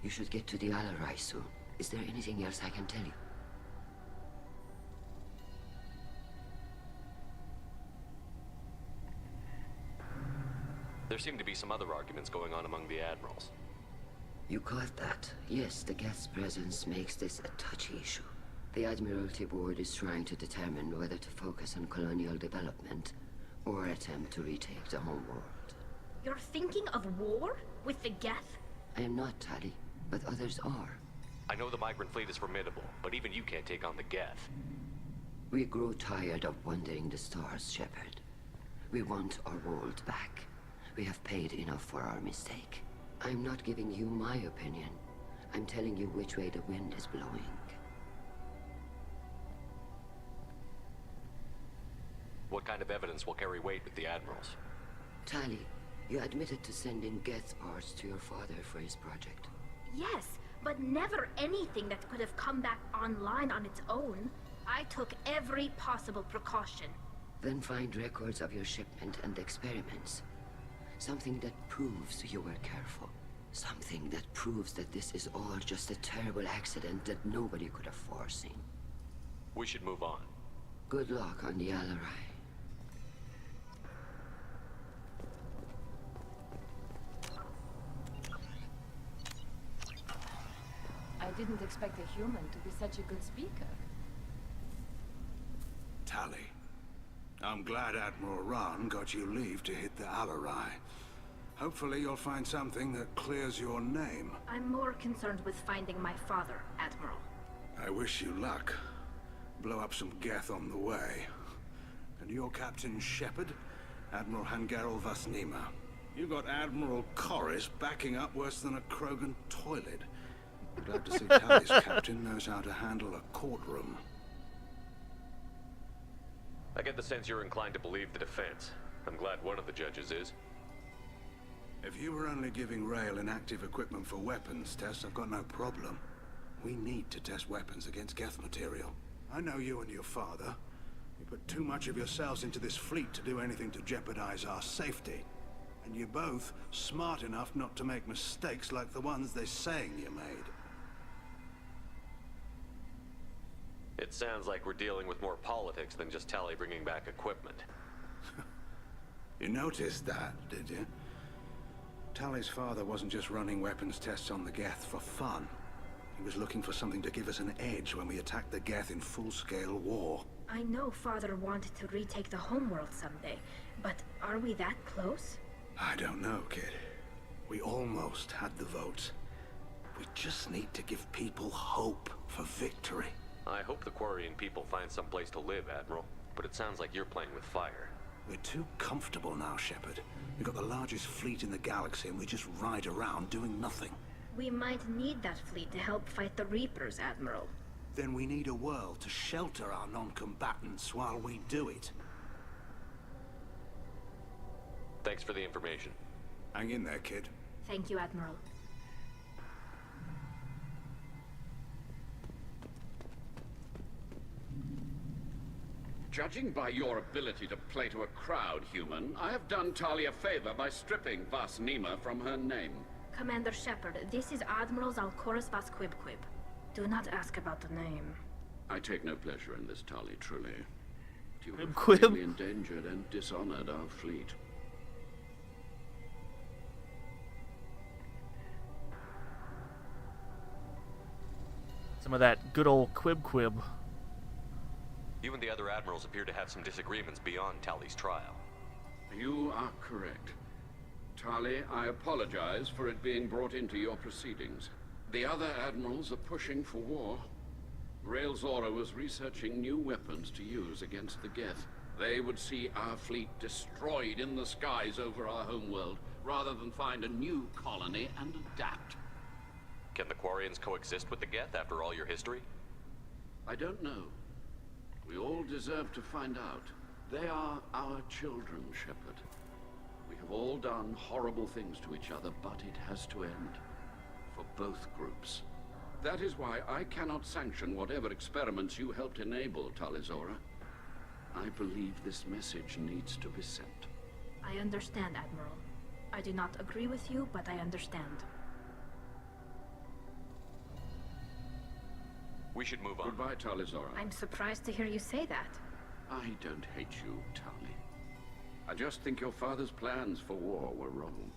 You should get to the Alarai soon. Is there anything else I can tell you? There seem to be some other arguments going on among the admirals. You caught that? Yes, the Geth's presence makes this a touchy issue. The Admiralty Board is trying to determine whether to focus on colonial development or attempt to retake the homeworld. You're thinking of war? With the Geth? I am not, Tali, but others are. I know the migrant fleet is formidable, but even you can't take on the Geth. We grow tired of wandering the stars, Shepard. We want our world back. We have paid enough for our mistake. I'm not giving you my opinion. I'm telling you which way the wind is blowing. What kind of evidence will carry weight with the admirals? Tali, you admitted to sending Geth parts to your father for his project. Yes, but never anything that could have come back online on its own. I took every possible precaution. Then find records of your shipment and experiments. Something that proves you were careful. Something that proves that this is all just a terrible accident that nobody could have foreseen. We should move on. Good luck on the Alarai. I didn't expect a human to be such a good speaker. Tali, I'm glad Admiral Rahn got you leave to hit the Alarai. Hopefully you'll find something that clears your name. I'm more concerned with finding my father, Admiral. I wish you luck. Blow up some Geth on the way. And your Captain Shepard, Admiral Hangarel Vasnima. You got Admiral Corris backing up worse than a Krogan toilet. Glad to see Tali's captain knows how to handle a courtroom. I get the sense you're inclined to believe the defense. I'm glad one of the judges is. If you were only giving Rail inactive equipment for weapons tests, I've got no problem. We need to test weapons against Geth material. I know you and your father. You put too much of yourselves into this fleet to do anything to jeopardize our safety. And you're both smart enough not to make mistakes like the ones they're saying you made. It sounds like we're dealing with more politics than just Tali bringing back equipment. You noticed that, did you? Tali's father wasn't just running weapons tests on the Geth for fun. He was looking for something to give us an edge when we attacked the Geth in full-scale war. I know Father wanted to retake the homeworld someday, but are we that close? I don't know, kid. We almost had the votes. We just need to give people hope for victory. I hope the Quarian people find some place to live, Admiral. But it sounds like you're playing with fire. We're too comfortable now, Shepard. We've got the largest fleet in the galaxy and we just ride around doing nothing. We might need that fleet to help fight the Reapers, Admiral. Then we need a world to shelter our non-combatants while we do it. Thanks for the information. Hang in there, kid. Thank you, Admiral. Judging by your ability to play to a crowd, human, I have done Tali a favor by stripping Vasnima from her name. Commander Shepard, this is Admiral Zalkoris Vasquibquib. Do not ask about the name. I take no pleasure in this, Tali, truly. You have Quib. really endangered and dishonored our fleet. Some of that good old quib. You and the other admirals appear to have some disagreements beyond Tali's trial. You are correct. Tali, I apologize for it being brought into your proceedings. The other admirals are pushing for war. Rail Zora was researching new weapons to use against the Geth. They would see our fleet destroyed in the skies over our homeworld, rather than find a new colony and adapt. Can the Quarians coexist with the Geth after all your history? I don't know. We all deserve to find out. They are our children, Shepard. We have all done horrible things to each other, but it has to end. For both groups. That is why I cannot sanction whatever experiments you helped enable, Talizora. I believe this message needs to be sent. I understand, Admiral. I do not agree with you, but I understand. We should move on. Goodbye, Talizora. I'm surprised to hear you say that. I don't hate you, Tali. I just think your father's plans for war were wrong.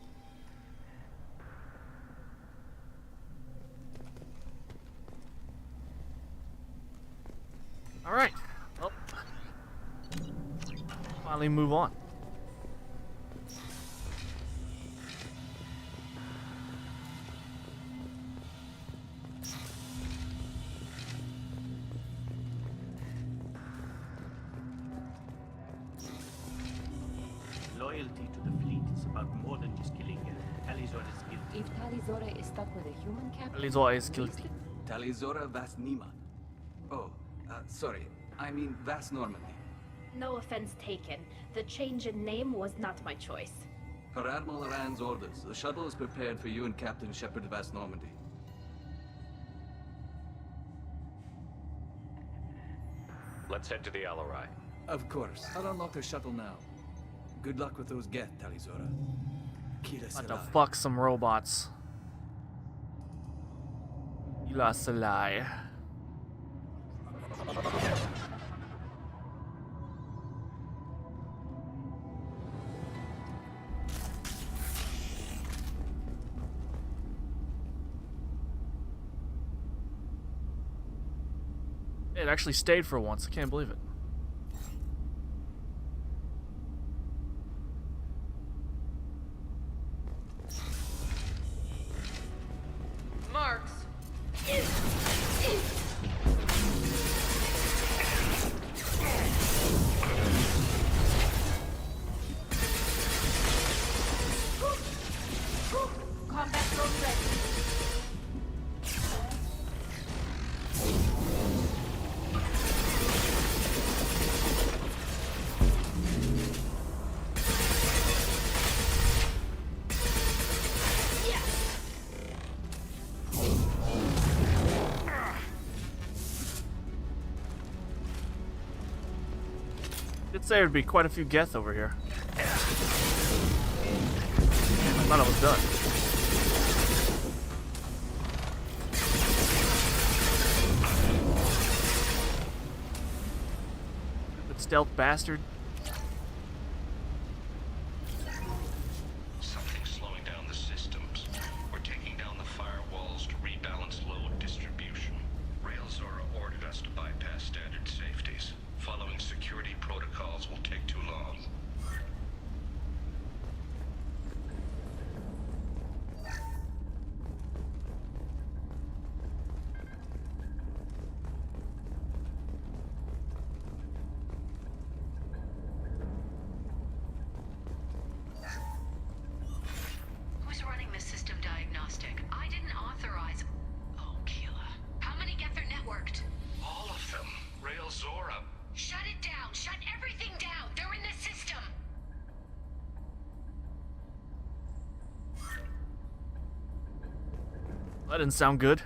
All right. Well, finally move on. Loyalty to the fleet is about more than just killing Talizora's guilty. If Talizora is stuck with a human captain... Talizora is guilty. Talizora Vas Nima. Oh, sorry. I mean Vas Normandy. No offense taken. The change in name was not my choice. Per Admiral Rand's orders, the shuttle is prepared for you and Captain Shepard Vas Normandy. Let's head to the Alarai. Of course. I'll unlock the shuttle now. Good luck with those Geth, Talizora. What the fuck, some robots. Ila Salai. It actually stayed for once. I can't believe it. Marks. Combat drone ready. Did say there'd be quite a few Geth over here. I thought I was done. Stupid stealth bastard. Something's slowing down the systems. We're taking down the firewalls to rebalance load distribution. Railzora ordered us to bypass standard safeties. Following security protocols will take too long. Who's running the system diagnostic? I didn't authorize... Oh, Keela. How many Geth are networked? All of them. Railzora. Shut it down! Shut everything down! They're in the system! That didn't sound good.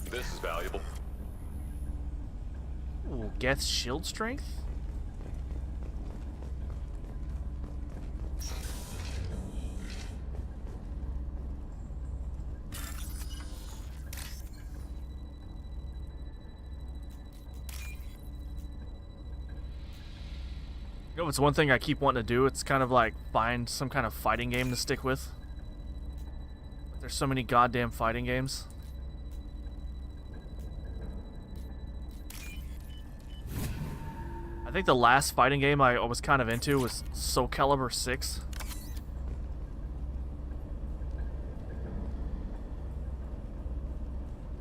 This is valuable. Ooh, Geth's shield strength? You know, it's one thing I keep wanting to do. It's kind of like find some kind of fighting game to stick with. But there's so many goddamn fighting games. I think the last fighting game I was kind of into was Soul Calibur 6.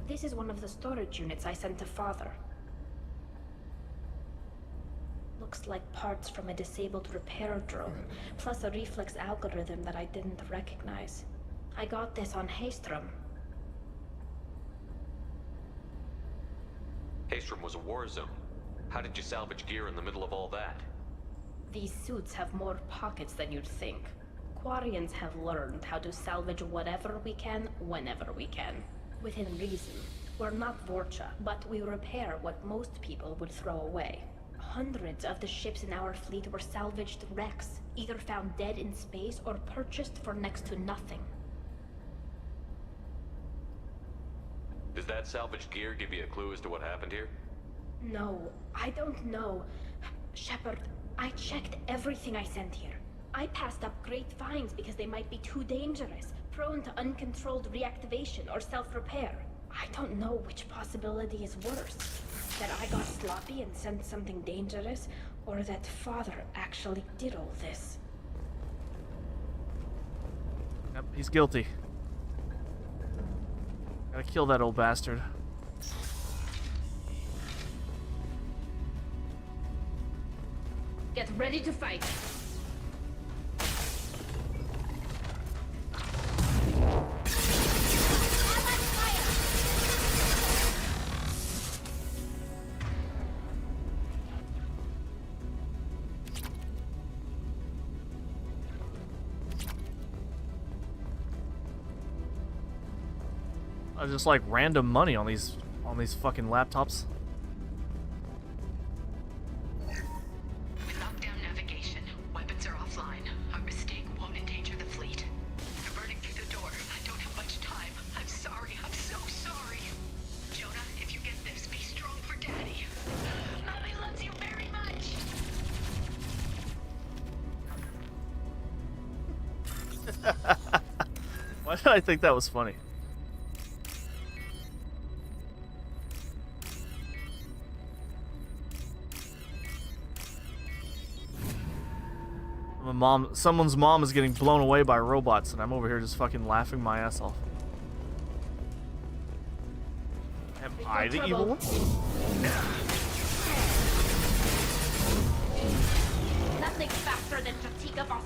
This is one of the storage units I sent to Father. Look, looks like parts from a disabled repair drone, plus a reflex algorithm that I didn't recognize. I got this on Haystrom. Haystrom was a war zone. How did you salvage gear in the middle of all that? These suits have more pockets than you'd think. Quarians have learned how to salvage whatever we can, whenever we can. Within reason. We're not Vorcha, but we repair what most people would throw away. Hundreds of the ships in our fleet were salvaged wrecks, either found dead in space or purchased for next to nothing. Does that salvaged gear give you a clue as to what happened here? No, I don't know. Shepard, I checked everything I sent here. I passed up great finds because they might be too dangerous, prone to uncontrolled reactivation or self-repair. I don't know which possibility is worse. That I got sloppy and sent something dangerous, or that Father actually did all this. Yep, he's guilty. Gotta kill that old bastard. Get ready to fight. Just like random money on these fucking laptops. Lockdown navigation. Weapons are offline. Our mistake won't endanger the fleet. They're burning through the door. I don't have much time. I'm sorry. I'm so sorry. Jonah, if you get this, be strong for Daddy. Mommy loves you very much. Why did I think that was funny? Someone's mom is getting blown away by robots, and I'm over here just fucking laughing my ass off. Am I the evil one? Nothing faster than Jatika Voss.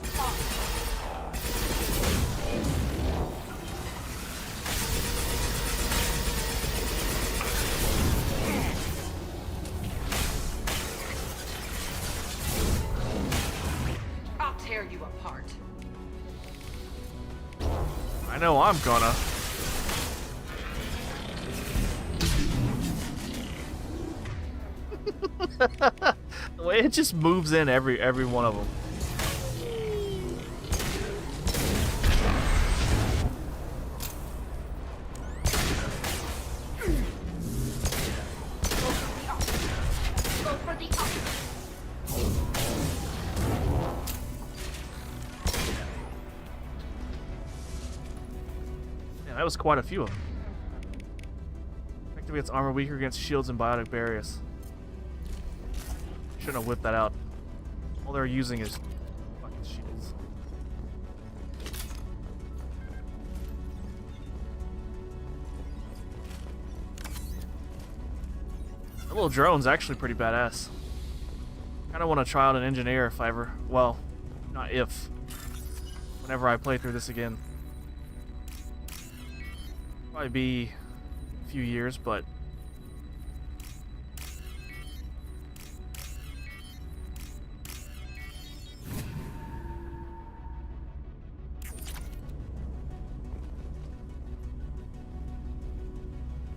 Tear you apart. I know I'm gonna. The way it just moves in every one of them. That was quite a few of them. Activates armor weaker against shields and biotic barriers. Shouldn't have whipped that out. All they're using is fucking shields. That little drone's actually pretty badass. Kinda want to try out an engineer if I ever... Well, not if. Whenever I play through this again. Probably be a few years, but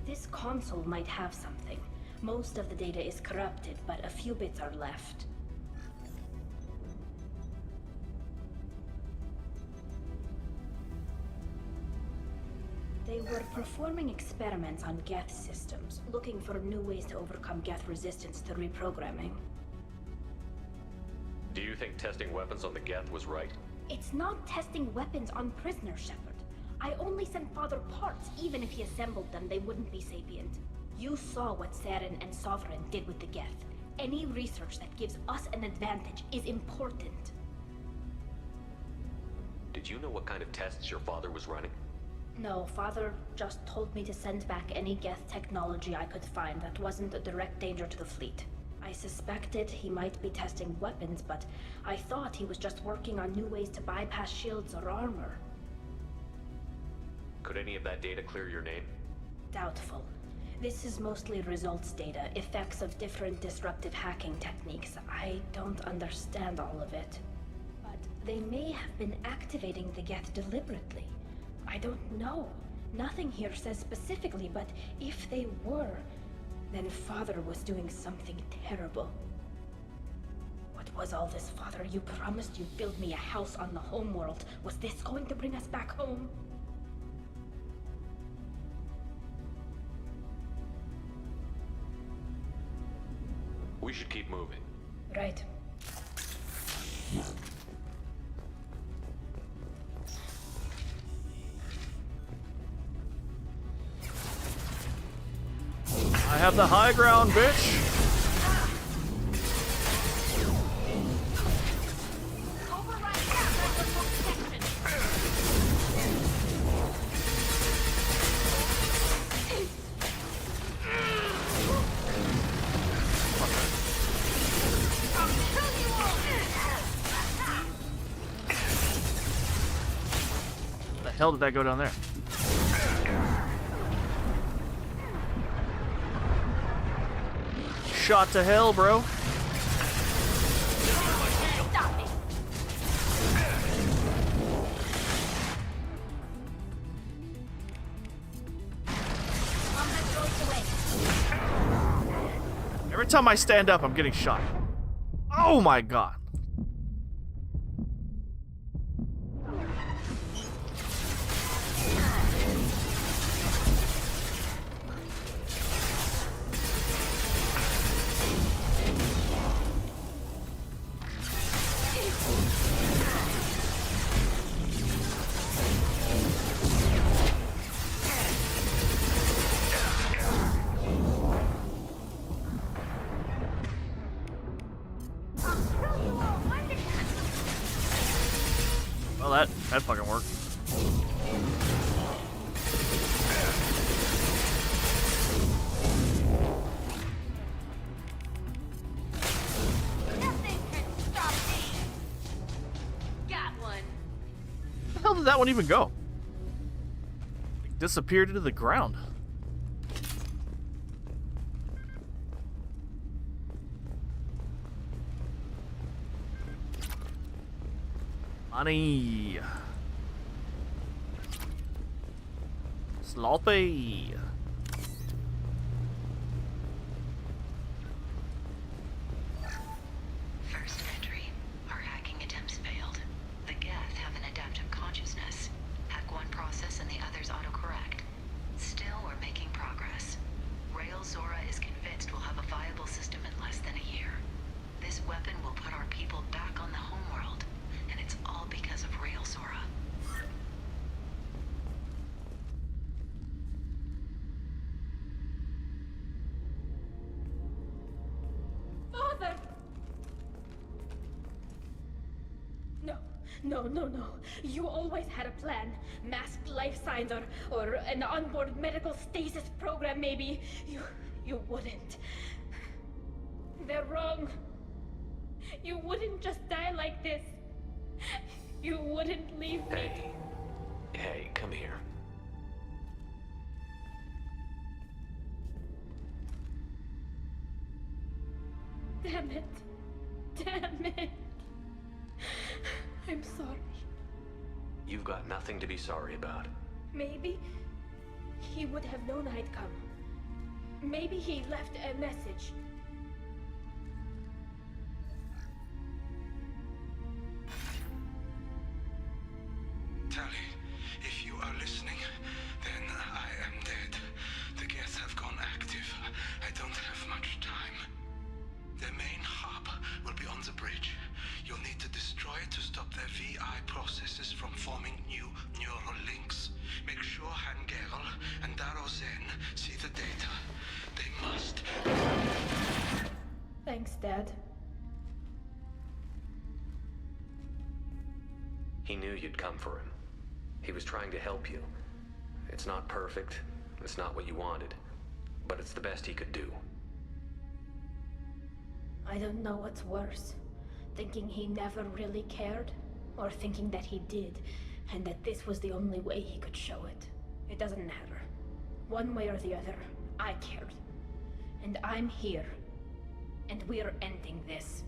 this console might have something. Most of the data is corrupted, but a few bits are left. They were performing experiments on Geth systems, looking for new ways to overcome Geth resistance to reprogramming. Do you think testing weapons on the Geth was right? It's not testing weapons on prisoners, Shepard. I only sent Father parts. Even if he assembled them, they wouldn't be sapient. You saw what Saren and Sovereign did with the Geth. Any research that gives us an advantage is important. Did you know what kind of tests your father was running? No, Father just told me to send back any Geth technology I could find that wasn't a direct danger to the fleet. I suspected he might be testing weapons, but I thought he was just working on new ways to bypass shields or armor. Could any of that data clear your name? Doubtful. This is mostly results data, effects of different disruptive hacking techniques. I don't understand all of it. But they may have been activating the Geth deliberately. I don't know. Nothing here says specifically, but if they were, then Father was doing something terrible. What was all this, Father? You promised you'd build me a house on the homeworld. Was this going to bring us back home? We should keep moving. Right. I have the high ground, bitch! The hell did that go down there? Shot to hell, bro. Every time I stand up, I'm getting shot. Oh my god. Well, that fucking worked. Nothing can stop me. Got one. Where the hell did that one even go? It disappeared into the ground. Money. Sloppy. First entry. Our hacking attempts failed. The Geth have an adaptive consciousness. Hack one process and the others autocorrect. Still, we're making progress. Rail Zora is convinced we'll have a viable system in less than a year. This weapon will put our people back on the homeworld, and it's all because of Rail Zora. Father! No. You always had a plan. Masked life signs or an onboard medical stasis program, maybe. You wouldn't. They're wrong. You wouldn't just die like this. You wouldn't leave me. Hey, come here. Damn it. I'm sorry. You've got nothing to be sorry about. Maybe he would have known I'd come. Maybe he left a message. Tally, if you are listening, then I am dead. The Geth have gone active. I don't have much time. The main hub will be on the bridge. You'll need to destroy it to stop their VI processes from forming new neural links. Make sure Hangerl and Darozen see the data. They must. Thanks, Dad. He knew you'd come for him. He was trying to help you. It's not perfect. It's not what you wanted. But it's the best he could do. I don't know what's worse. Thinking he never really cared, or thinking that he did, and that this was the only way he could show it. It doesn't matter. One way or the other, I cared. And I'm here. And we're ending this.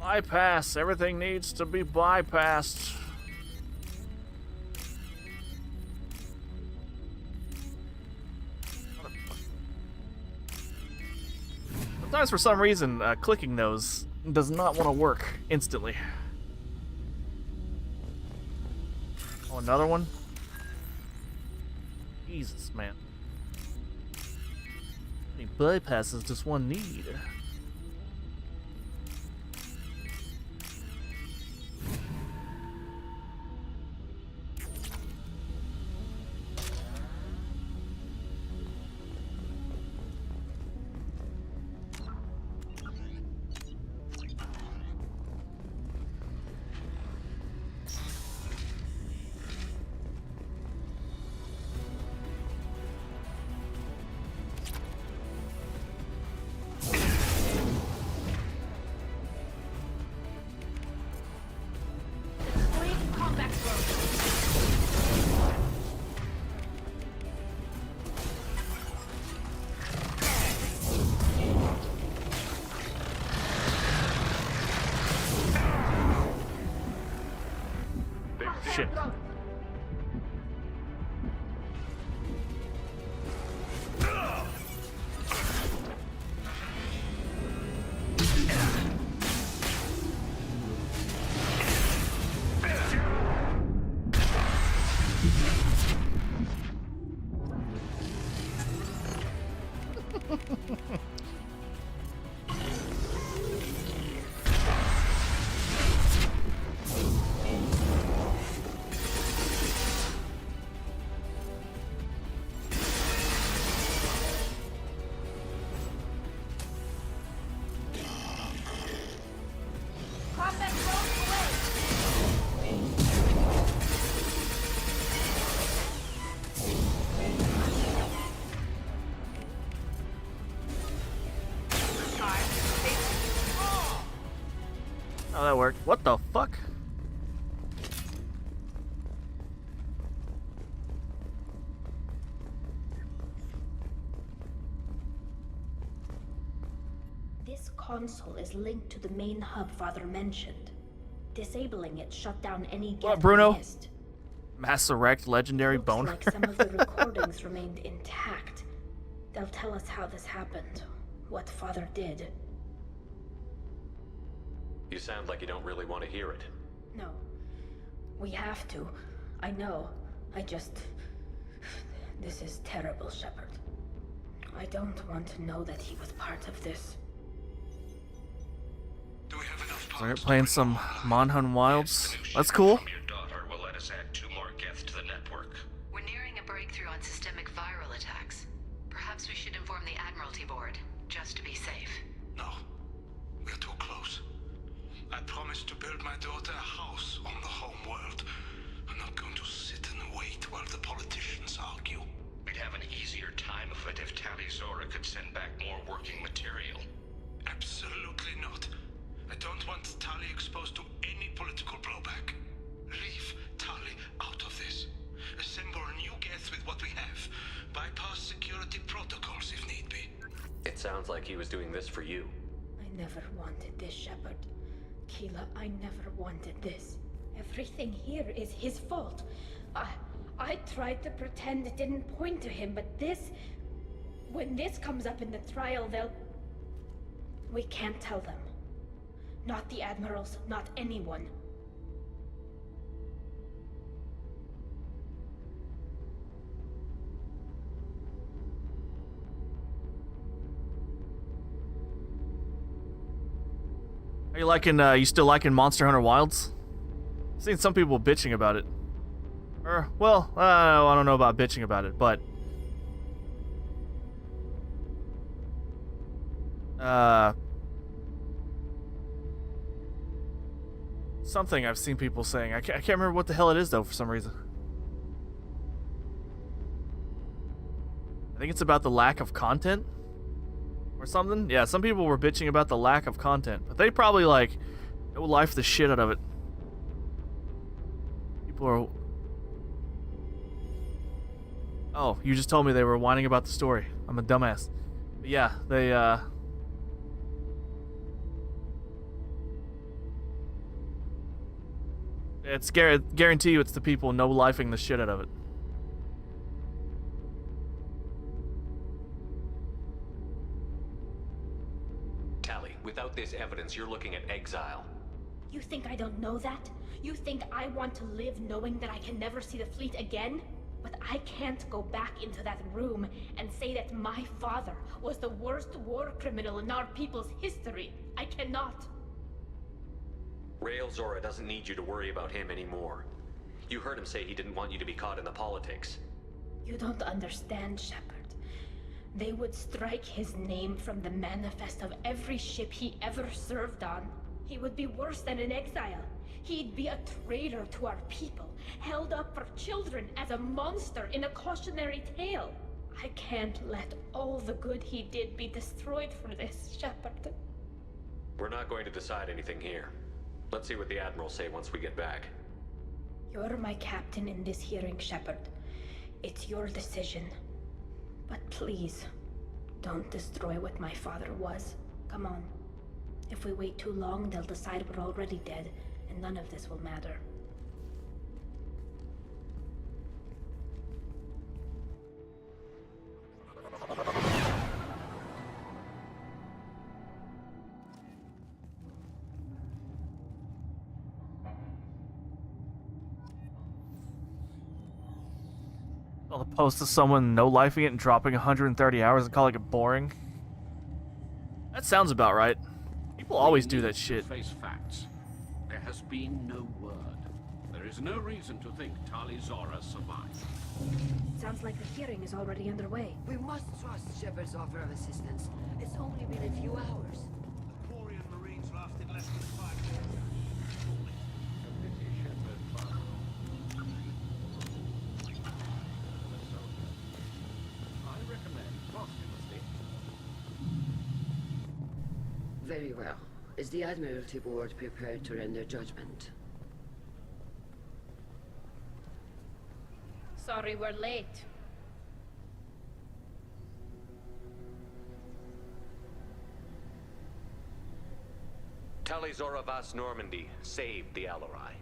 Bypass. Everything needs to be bypassed. Sometimes for some reason, clicking those does not want to work instantly. Oh, another one? Jesus, man. How many bypasses does one need? Shit. Oh, that worked. What the fuck? This console is linked to the main hub Father mentioned. Disabling it shut down any What up, get Bruno? missed. Mass Erect Legendary Looks Boner. like some of the recordings remained intact. They'll tell us how this happened, what Father did. You sound like you don't really want to hear it. No. We have to. I know. I just... This is terrible, Shepard. I don't want to know that he was part of this. Start playing some Monhun Wilds. That's cool. Your daughter will let us add 2 more geth to the network. We're nearing a breakthrough on systemic viral attacks. Perhaps we should inform the Admiralty Board, just to be safe. No. We're too close. I promised to build my daughter a house on the home world. I'm not going to sit and wait while the politicians argue. We'd have an easier time of it if Tali Zora could send back more working material. Absolutely not. I don't want Tali exposed to any political blowback. Leave Tali out of this. Assemble new geth with what we have. Bypass security protocols if need be. It sounds like he was doing this for you. I never wanted this, Shepard. Keela, I never wanted this. Everything here is his fault. I tried to pretend it didn't point to him, but this... When this comes up in the trial, they'll... We can't tell them. Not the admirals, not anyone. Are you liking, you still liking Monster Hunter Wilds? I've seen some people bitching about it. Or, well, I don't know about bitching about it, but... something I've seen people saying. I can't remember what the hell it is though for some reason. I think it's about the lack of content or something. Yeah, some people were bitching about the lack of content, but they probably like no life the shit out of it. People are. Oh, you just told me they were whining about the story. I'm a dumbass. But yeah, they it's guarantee you it's the people no lifing the shit out of it. Tally, without this evidence, you're looking at exile. You think I don't know that? You think I want to live knowing that I can never see the fleet again? But I can't go back into that room and say that my father was the worst war criminal in our people's history. I cannot. Rael Zora doesn't need you to worry about him anymore. You heard him say he didn't want you to be caught in the politics. You don't understand, Shepard. They would strike his name from the manifest of every ship he ever served on. He would be worse than an exile. He'd be a traitor to our people, held up for children as a monster in a cautionary tale. I can't let all the good he did be destroyed for this, Shepard. We're not going to decide anything here. Let's see what the Admirals say once we get back. You're my captain in this hearing, Shepard. It's your decision. But please, don't destroy what my father was. Come on. If we wait too long, they'll decide we're already dead, and none of this will matter. I'll post to someone no lifing it and dropping 130 hours and calling it boring. That sounds about right. People always do that shit. Face facts. There has been no word. There is no reason to think Tali Zora survived. Sounds like the hearing is already underway. We must trust Shepard's offer of assistance. It's only been a few hours. The Quarian Marines lasted less than 5 days. I recommend posthumously. Very well. Is the Admiralty Board prepared to render judgment? Sorry we're late. Tali Zora Vas Normandy saved the Alarai.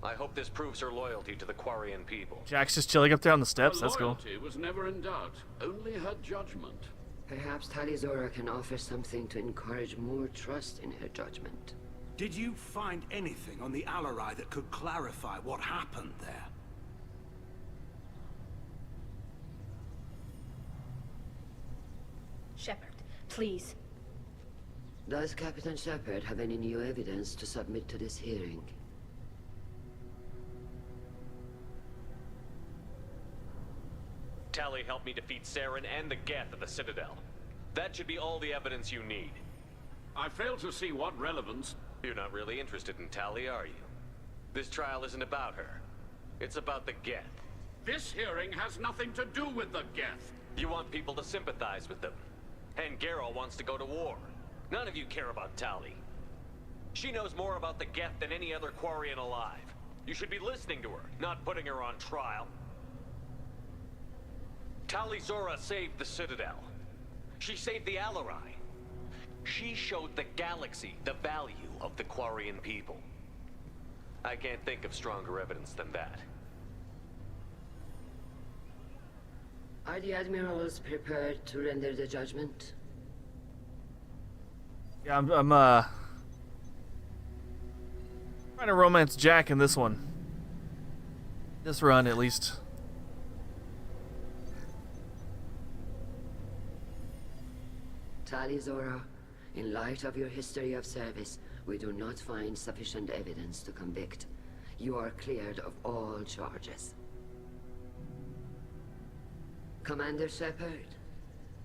I hope this proves her loyalty to the Quarian people. Jack's just chilling up there on the steps. Her That's cool. loyalty was never in doubt. Only her judgment. Perhaps Tali Zora can offer something to encourage more trust in her judgment. Did you find anything on the Alarai that could clarify what happened there? Shepard, please. Does Captain Shepard have any new evidence to submit to this hearing? Tali helped me defeat Saren and the Geth at the Citadel. That should be all the evidence you need. I fail to see what relevance... You're not really interested in Tali, are you? This trial isn't about her. It's about the Geth. This hearing has nothing to do with the Geth. You want people to sympathize with them. And Geralt wants to go to war. None of you care about Tali. She knows more about the Geth than any other Quarian alive. You should be listening to her, not putting her on trial. Tali Zora saved the Citadel. She saved the Alarai. She showed the galaxy the value of the Quarian people. I can't think of stronger evidence than that. Are the Admirals prepared to render the judgment? Yeah, I'm trying to romance Jack in this one. This run, at least. Tali Zora, in light of your history of service, we do not find sufficient evidence to convict. You are cleared of all charges. Commander Shepard,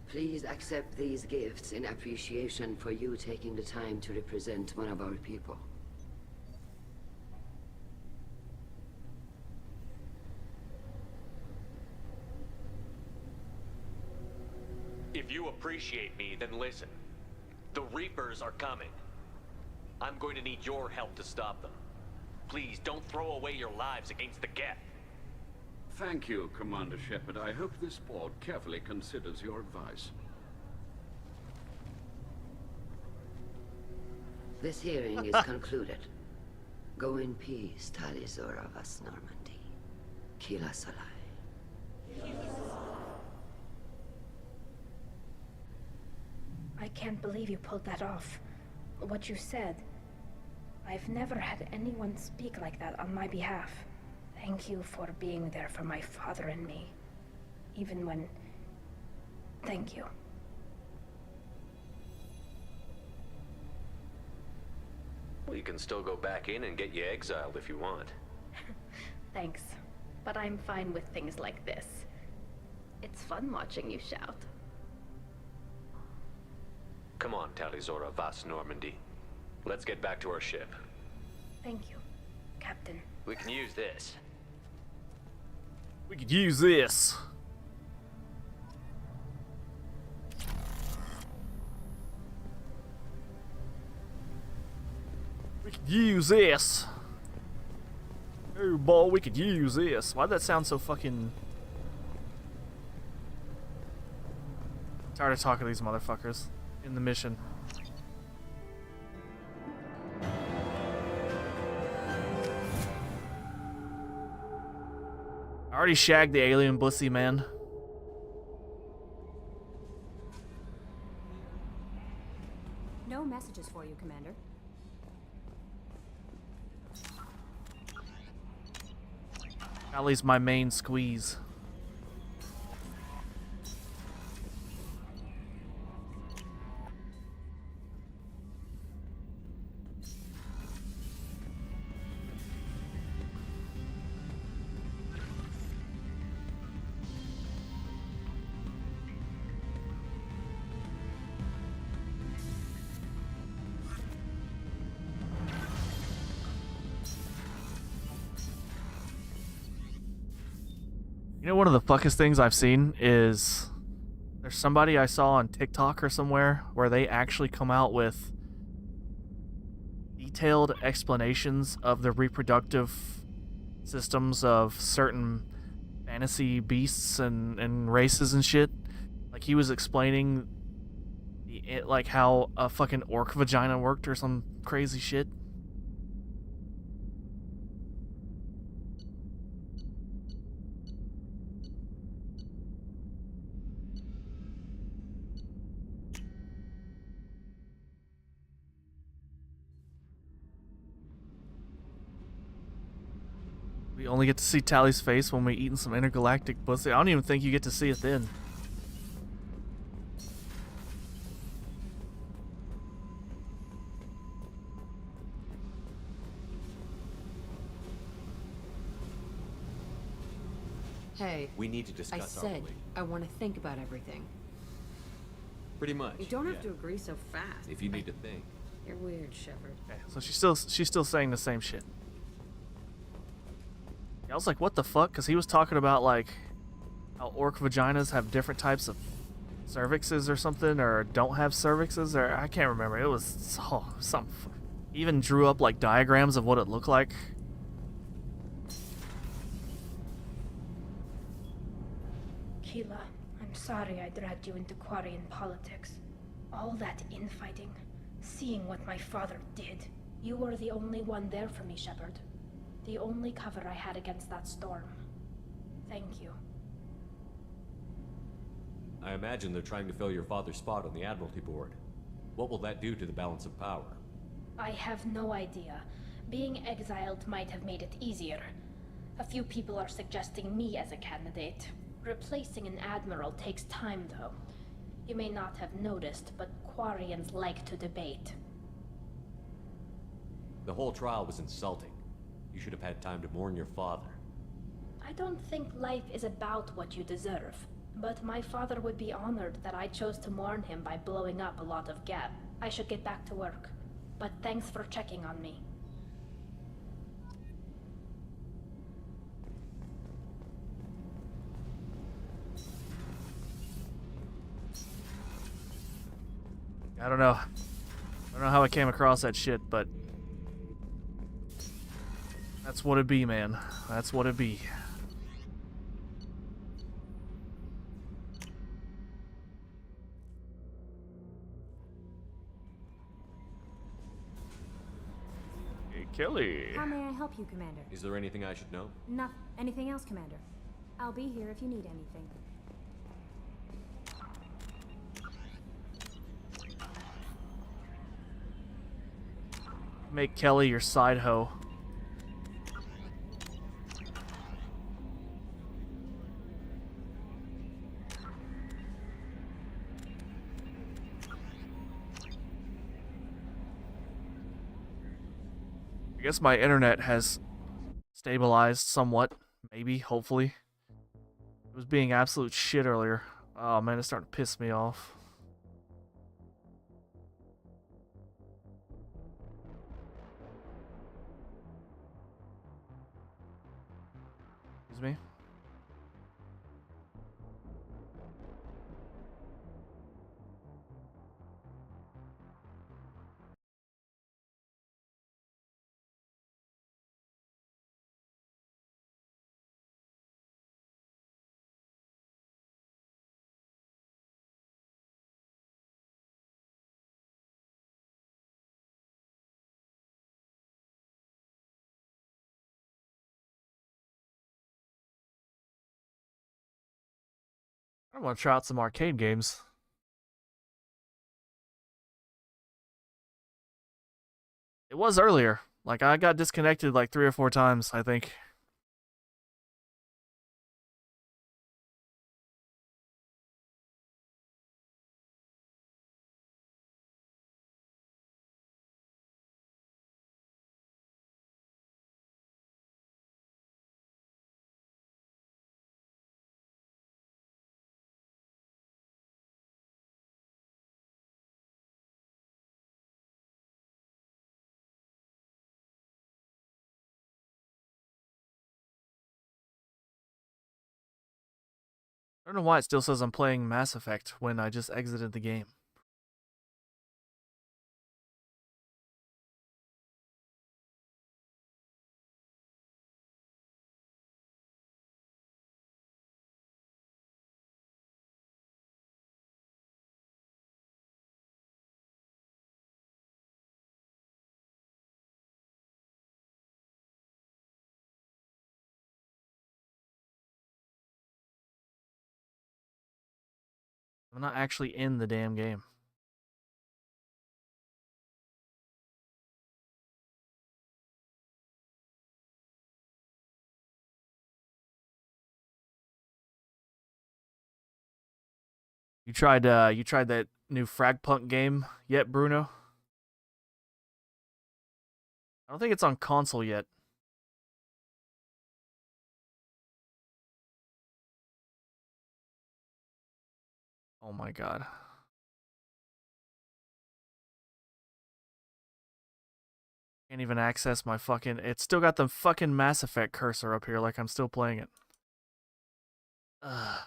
please accept these gifts in appreciation for you taking the time to represent one of our people. If you appreciate me, then listen. The Reapers are coming. I'm going to need your help to stop them. Please, don't throw away your lives against the Geth. Thank you, Commander Shepard. I hope this board carefully considers your advice. This hearing is concluded. Go in peace, Tali Zora Vas Normandy. Kila Salai. I can't believe you pulled that off. What you said. I've never had anyone speak like that on my behalf. Thank you for being there for my father and me. Even when... Thank you. Well, you can still go back in and get you exiled if you want. Thanks. But I'm fine with things like this. It's fun watching you shout. Come on, Talizora Vas Normandy. Let's get back to our ship. Thank you, Captain. We can use this. We could use this. We could use this. Oh boy, we could use this. Why'd that sound so fucking... Tired of talking to these motherfuckers in the mission. I already shagged the alien bussy, man. No messages for you, Commander. Allie's my main squeeze. You know, one of the fuckest things I've seen is there's somebody I saw on TikTok or somewhere where they actually come out with detailed explanations of the reproductive systems of certain fantasy beasts and races and shit. Like, he was explaining like how a fucking orc vagina worked or some crazy shit. We only get to see Tally's face when we're eating some intergalactic pussy. I don't even think you get to see it then. Hey. We need to discuss I said I want to think about everything. Pretty much. You don't have to agree so fast. If you need to think. You're weird, Shepard. Okay, so she's still saying the same shit. I was like, what the fuck? Because he was talking about, like, how orc vaginas have different types of cervixes or something, or don't have cervixes, or I can't remember. It was some. He even drew up, like, diagrams of what it looked like. Keela, I'm sorry I dragged you into Quarian politics. All that infighting, seeing what my father did. You were the only one there for me, Shepard. The only cover I had against that storm. Thank you. I imagine they're trying to fill your father's spot on the Admiralty Board. What will that do to the balance of power? I have no idea. Being exiled might have made it easier. A few people are suggesting me as a candidate. Replacing an admiral takes time, though. You may not have noticed, but Quarians like to debate. The whole trial was insulting. You should have had time to mourn your father. I don't think life is about what you deserve, but my father would be honored that I chose to mourn him by blowing up a lot of Geth. I should get back to work, but thanks for checking on me. I don't know. I don't know how I came across that shit, but that's what it be, man. That's what it be. Hey, Kelly. How may I help you, Commander? Is there anything I should know? Anything else, Commander? I'll be here if you need anything. Make Kelly your side hoe. I guess my internet has stabilized somewhat, maybe, hopefully. It was being absolute shit earlier. Oh man, it's starting to piss me off. Excuse me? I want to try out some arcade games. It was earlier. Like, I got disconnected like 3 or 4 times, I think. I don't know why it still says I'm playing Mass Effect when I just exited the game. I'm not actually in the damn game. You tried that new Fragpunk game yet, Bruno? I don't think it's on console yet. Oh my god. Can't even access my fucking... It's still got the fucking Mass Effect cursor up here like I'm still playing it. Ugh.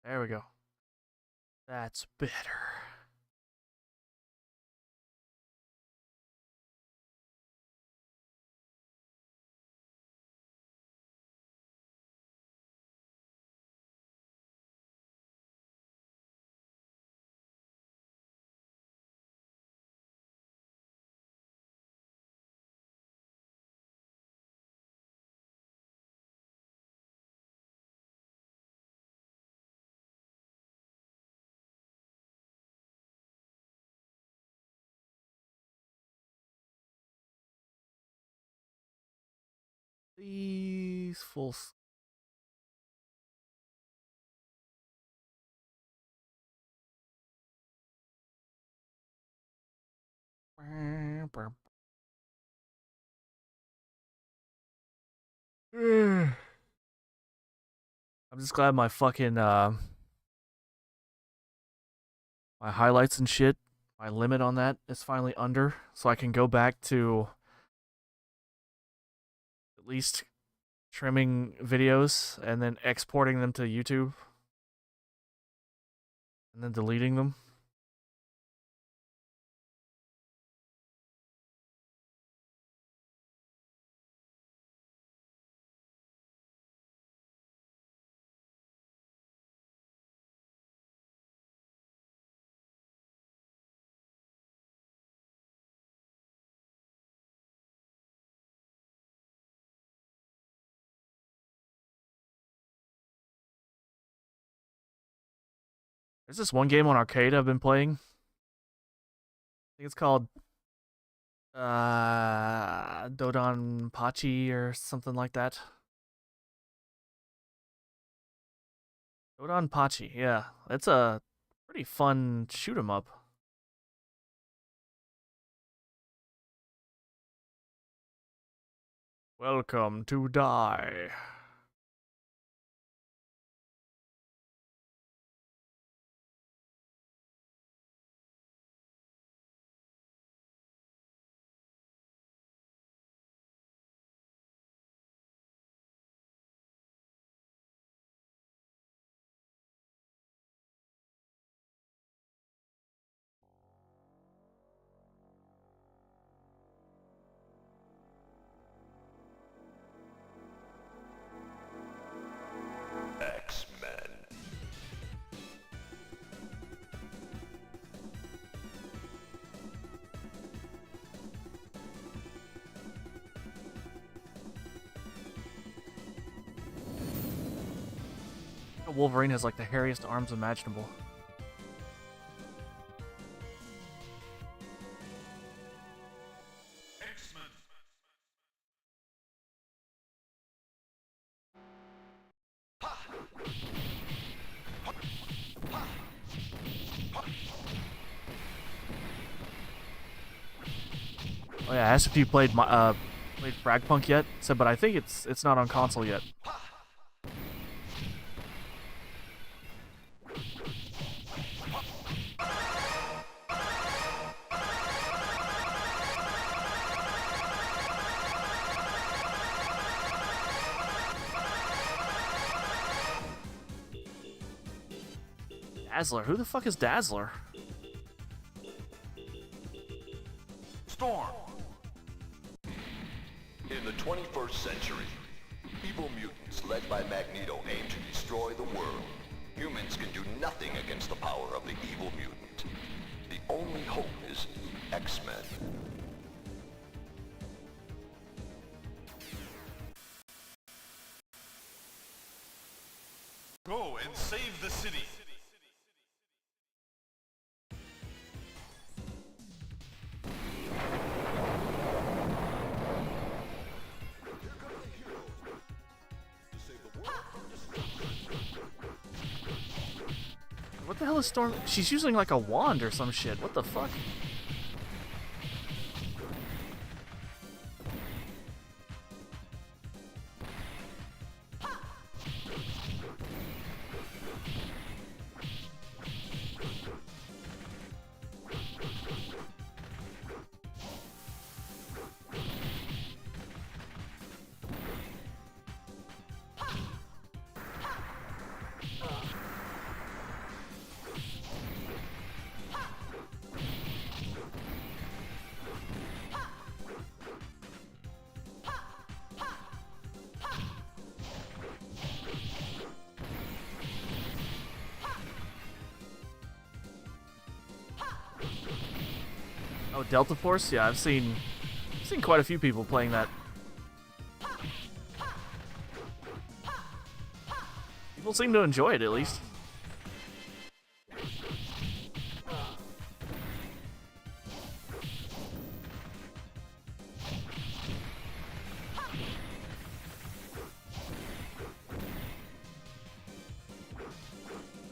There we go. That's better. Please full. I'm just glad my fucking my highlights and shit, my limit on that is finally under, so I can go back to at least trimming videos and then exporting them to YouTube and then deleting them. There's this one game on arcade I've been playing. I think it's called Dodon Pachi or something like that. Dodon Pachi, yeah. It's a pretty fun shoot 'em up. Welcome to Die. X-Men. Wolverine has like the hairiest arms imaginable. Oh yeah, I asked if you played Fragpunk yet. Said, but I think it's not on console yet. Dazzler? Who the fuck is Dazzler? Storm. In the 21st century, evil mutants led by Magneto aim to destroy the world. Humans can do nothing against the power of the evil mutant. The only hope is X-Men. Go and save the city. What the hell is Storm? She's using like a wand or some shit. What the fuck? Oh, Delta Force? Yeah, I've seen quite a few people playing that. People seem to enjoy it, at least.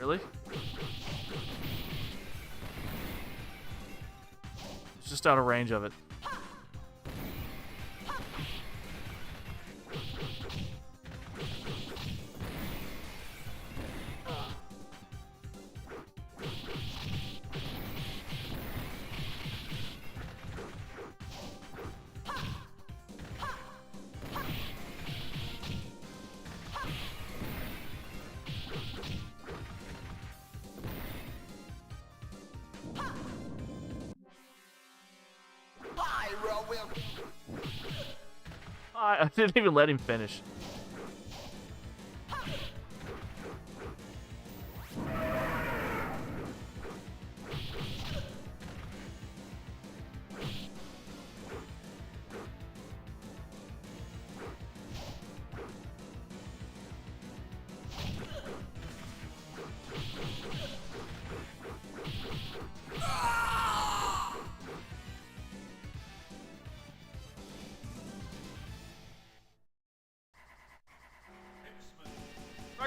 Really? It's just out of range of it. I didn't even let him finish.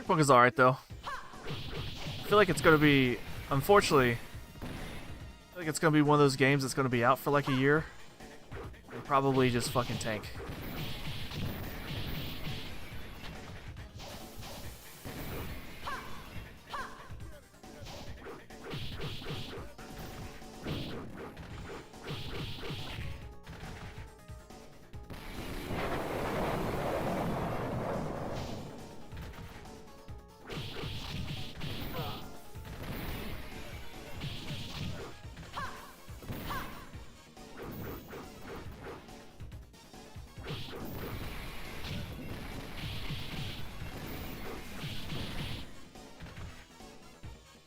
Punk is alright though. I feel like it's gonna be, unfortunately, I feel like it's gonna be one of those games that's gonna be out for like a year and probably just fucking tank.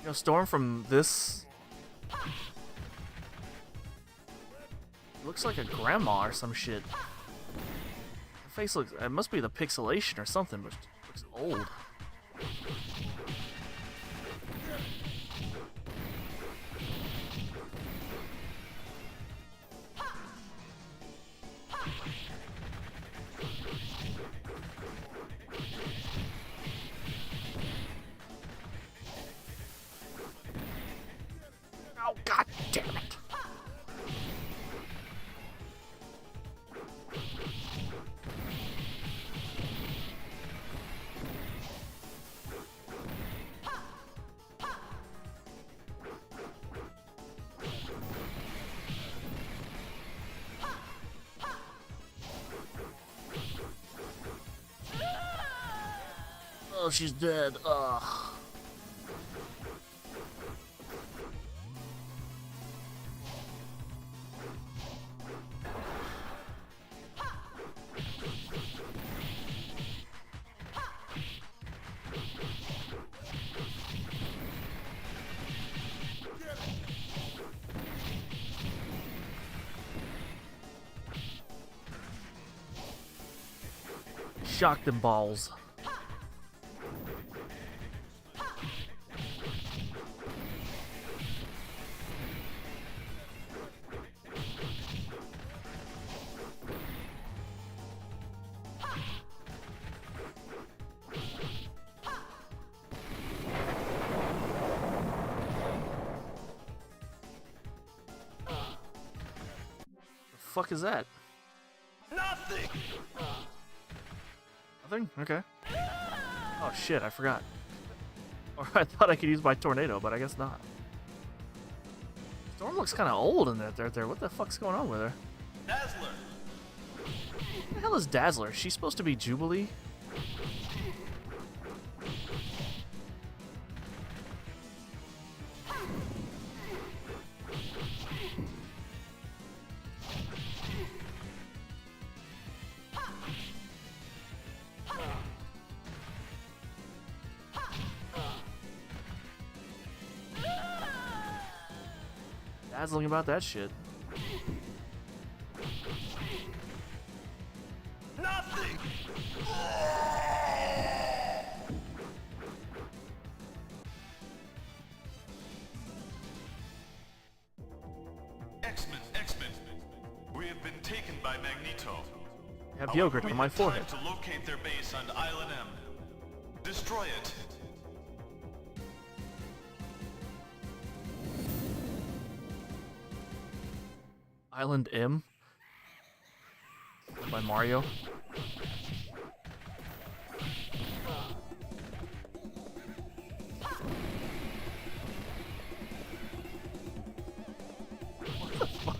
You know, Storm from this looks like a grandma or some shit. Her face looks, it must be the pixelation or something, but it looks old. Oh, god damn it. Oh, she's dead. Ugh. Shock them balls. The fuck is that? Nothing. Nothing? Okay. Oh shit, I forgot. Or I thought I could use my tornado, but I guess not. Storm looks kind of old in that there. What the fuck's going on with her? Dazzler. What the hell is Dazzler? She's supposed to be Jubilee? Dazzling about that shit. Nothing. X-Men. We have been taken by Magneto. I have yogurt on my forehead. To locate their base on Island M. Destroy it. Island M by Mario. What the fuck?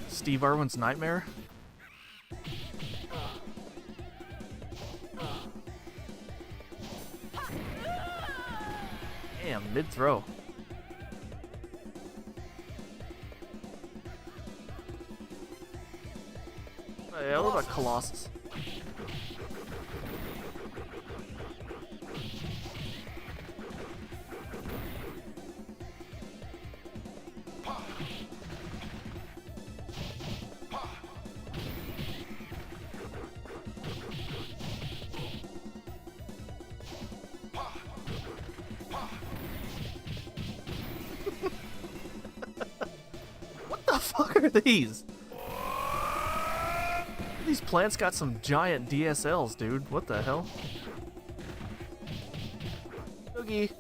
Steve Irwin's Nightmare? Damn, mid-throw. Yeah, what about Colossus? What the fuck are these? These plants got some giant DSLs, dude. What the hell? Oogie.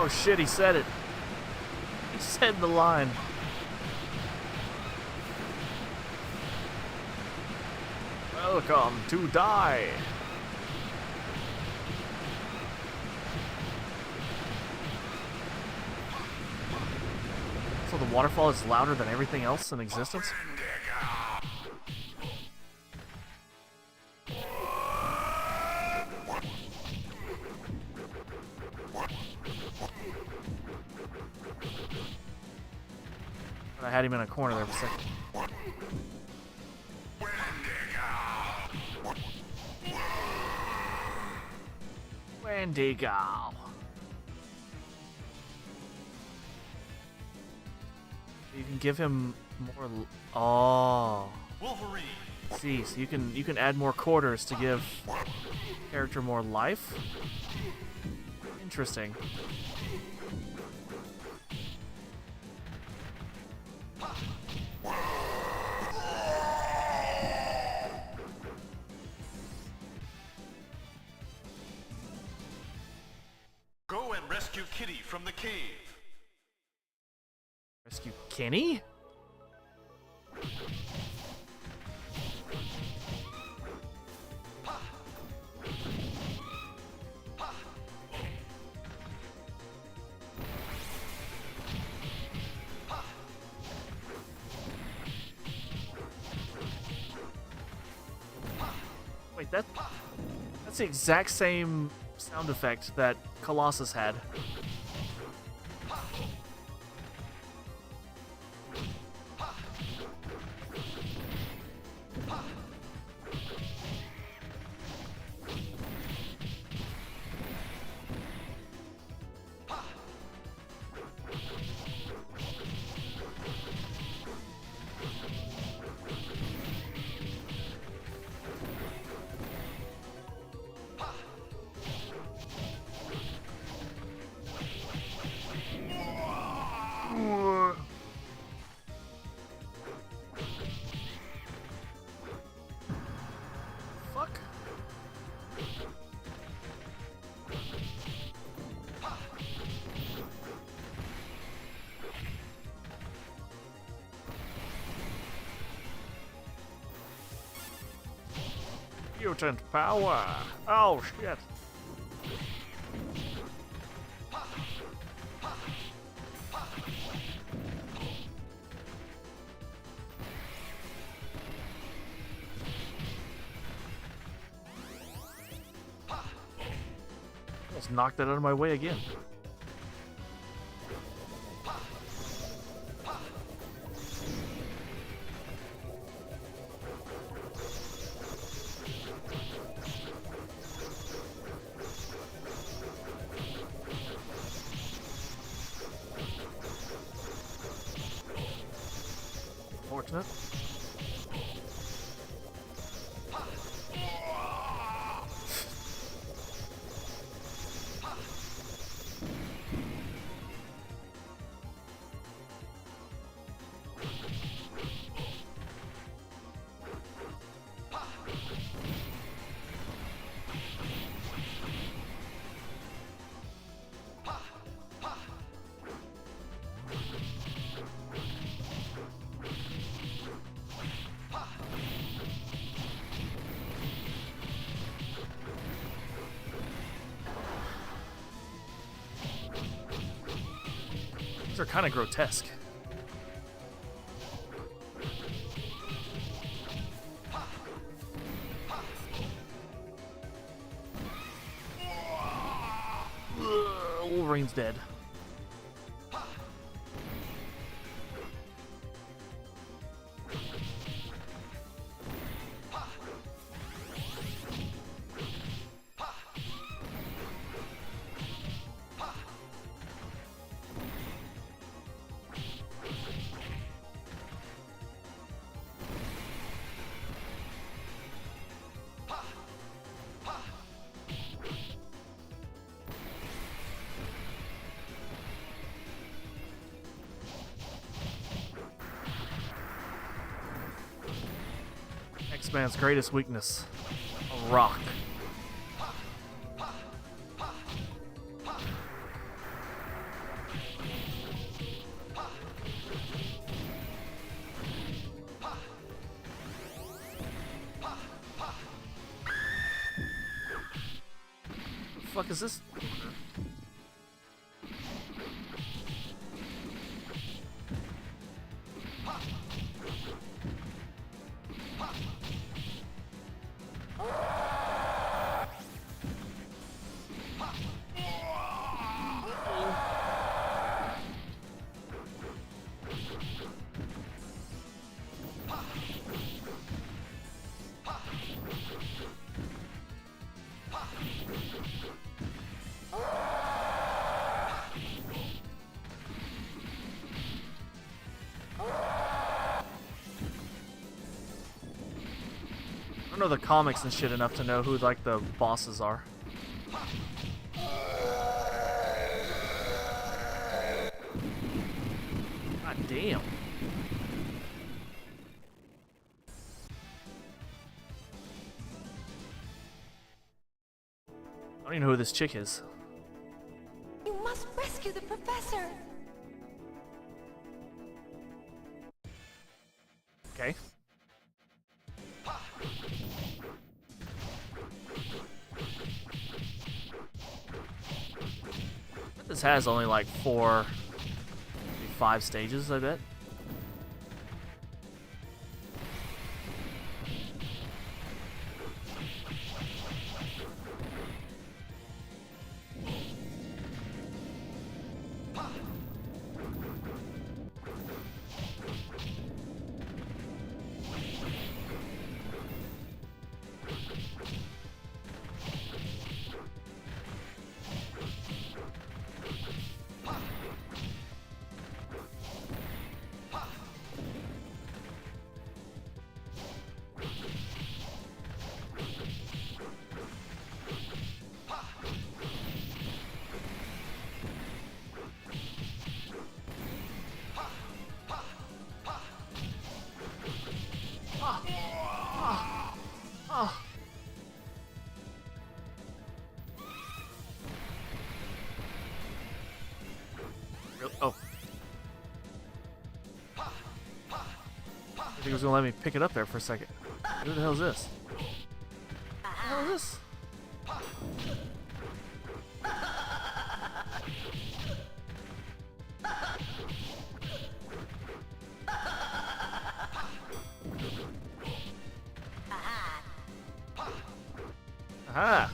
Oh shit, he said it. He said the line. Welcome to die. So the waterfall is louder than everything else in existence? I had him in a corner there for a second. Wendigo. You can give him more. Oh. Wolverine. See, so you can add more quarters to give character more life. Interesting. Go and rescue Kitty from the cave. Rescue Kenny? Wait, that's the exact same sound effect that Colossus had. Fuck. Mutant power. Oh shit. Almost knocked it out of my way again. Fortunate. These are kind of grotesque. Wolverine's dead. X-Man's greatest weakness, a rock. The fuck is this? I don't know the comics and shit enough to know who like the bosses are. God damn. I don't even know who this chick is. You must rescue the professor. Okay. This has only like 4, maybe 5 stages, I bet. think it was gonna let me pick it up there for a second. Who the hell is this? What the hell is this? Aha!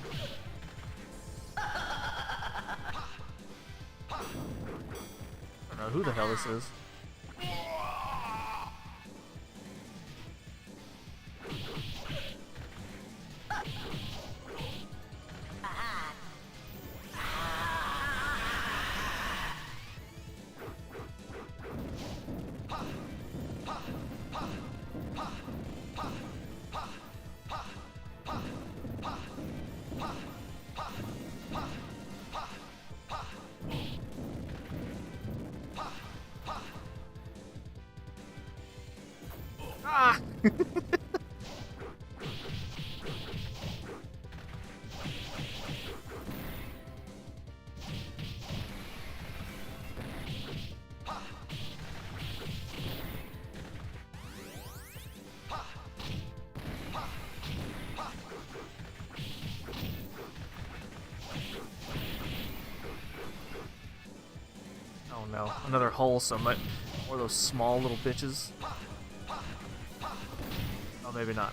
I don't know who the hell this is. Ah! Oh no, another hole, so more of those small little bitches. Oh, maybe not.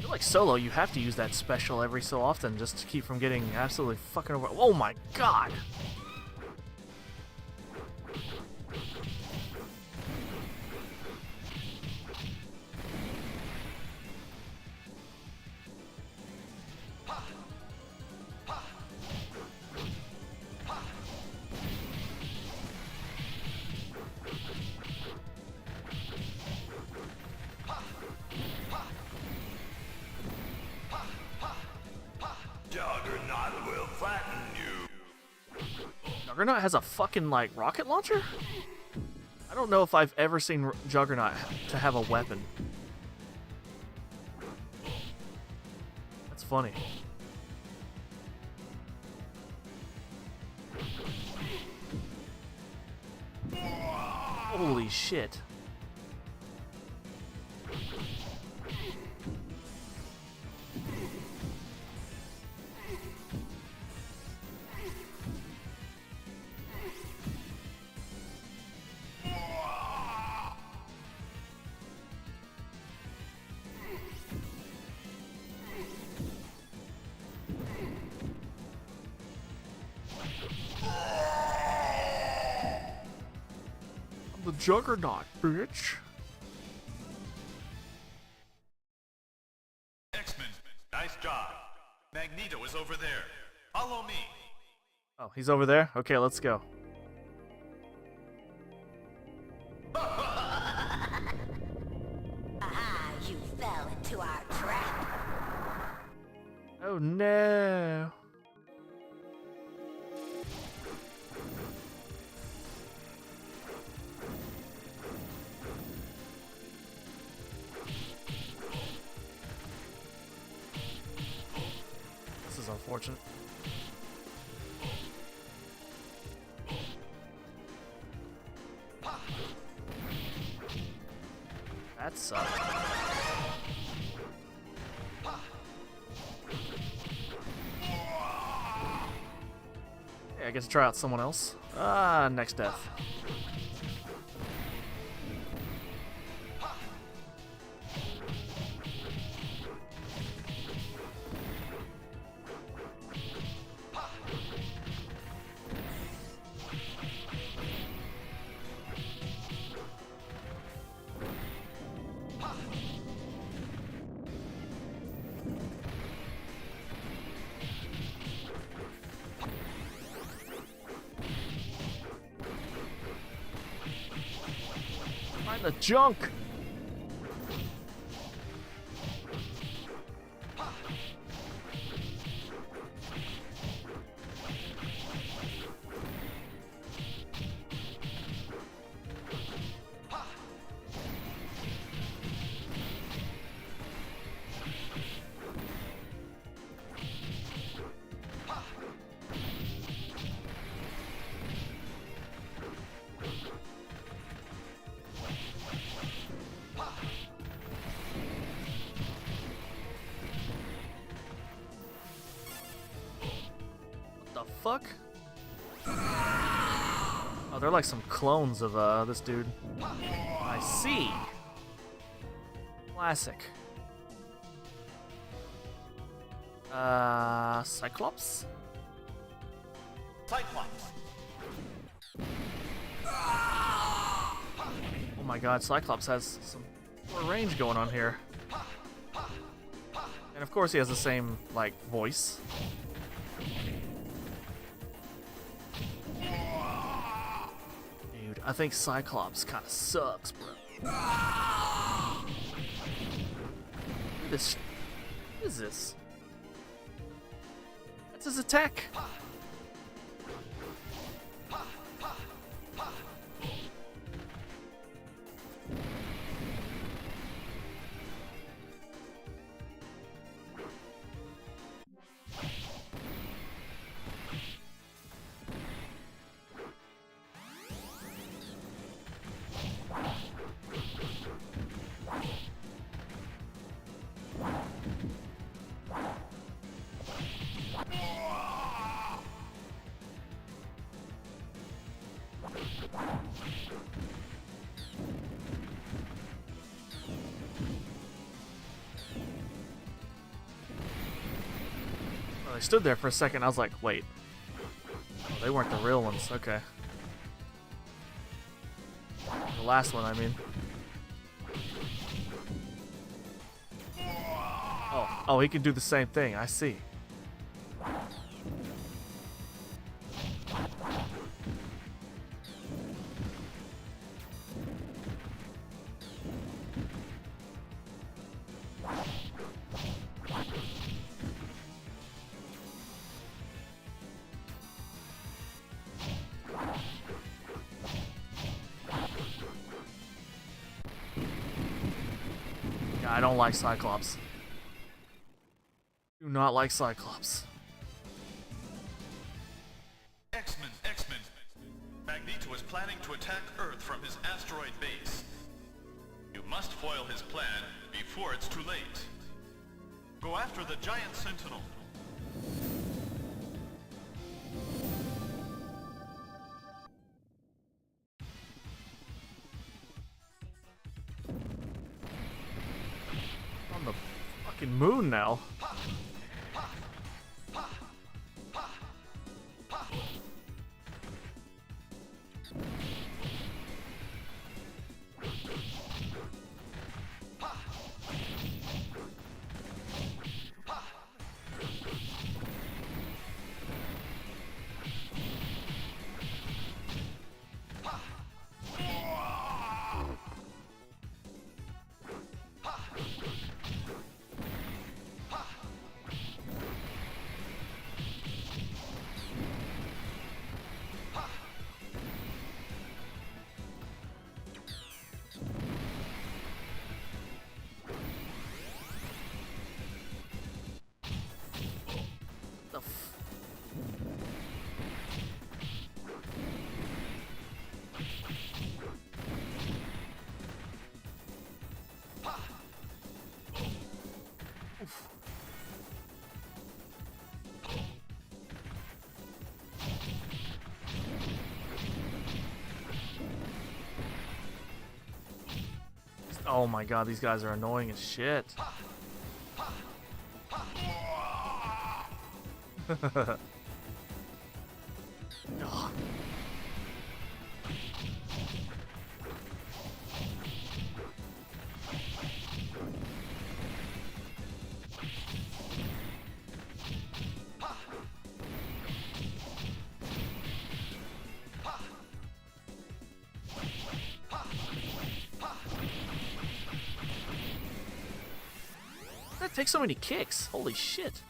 Like solo, you have to use that special every so often just to keep from getting absolutely fucking over. Oh my god! Juggernaut will flatten you. Juggernaut has a fucking, like, rocket launcher? I don't know if I've ever seen Juggernaut to have a weapon. That's funny. Holy shit. The Juggernaut, bitch. X-Men, nice job. Magneto is over there. Follow me. Oh, he's over there? Okay, let's go. Aha, you fell into our trap. Oh no. This is unfortunate. That sucks. Yeah, I guess try out someone else. Ah, next death. Find the junk. fuck? Oh, they're like some clones of this dude. I see. Classic. Cyclops? Cyclops. Oh my god, Cyclops has some more range going on here. And of course he has the same, like, voice. Dude, I think Cyclops kind of sucks, bro. Look at this. What is this? That's his attack. Oh, they stood there for a second. I was like, wait. Oh, they weren't the real ones. Okay. The last one, I mean. Oh, he can do the same thing. I see. Yeah, I don't like Cyclops. Do not like Cyclops. X-Men. Magneto is planning to attack Earth from his asteroid base. You must foil his plan before it's too late. Go after the giant sentinel. On the fucking moon now. Oh my god, these guys are annoying as shit. Ugh. That takes so many kicks. Holy shit.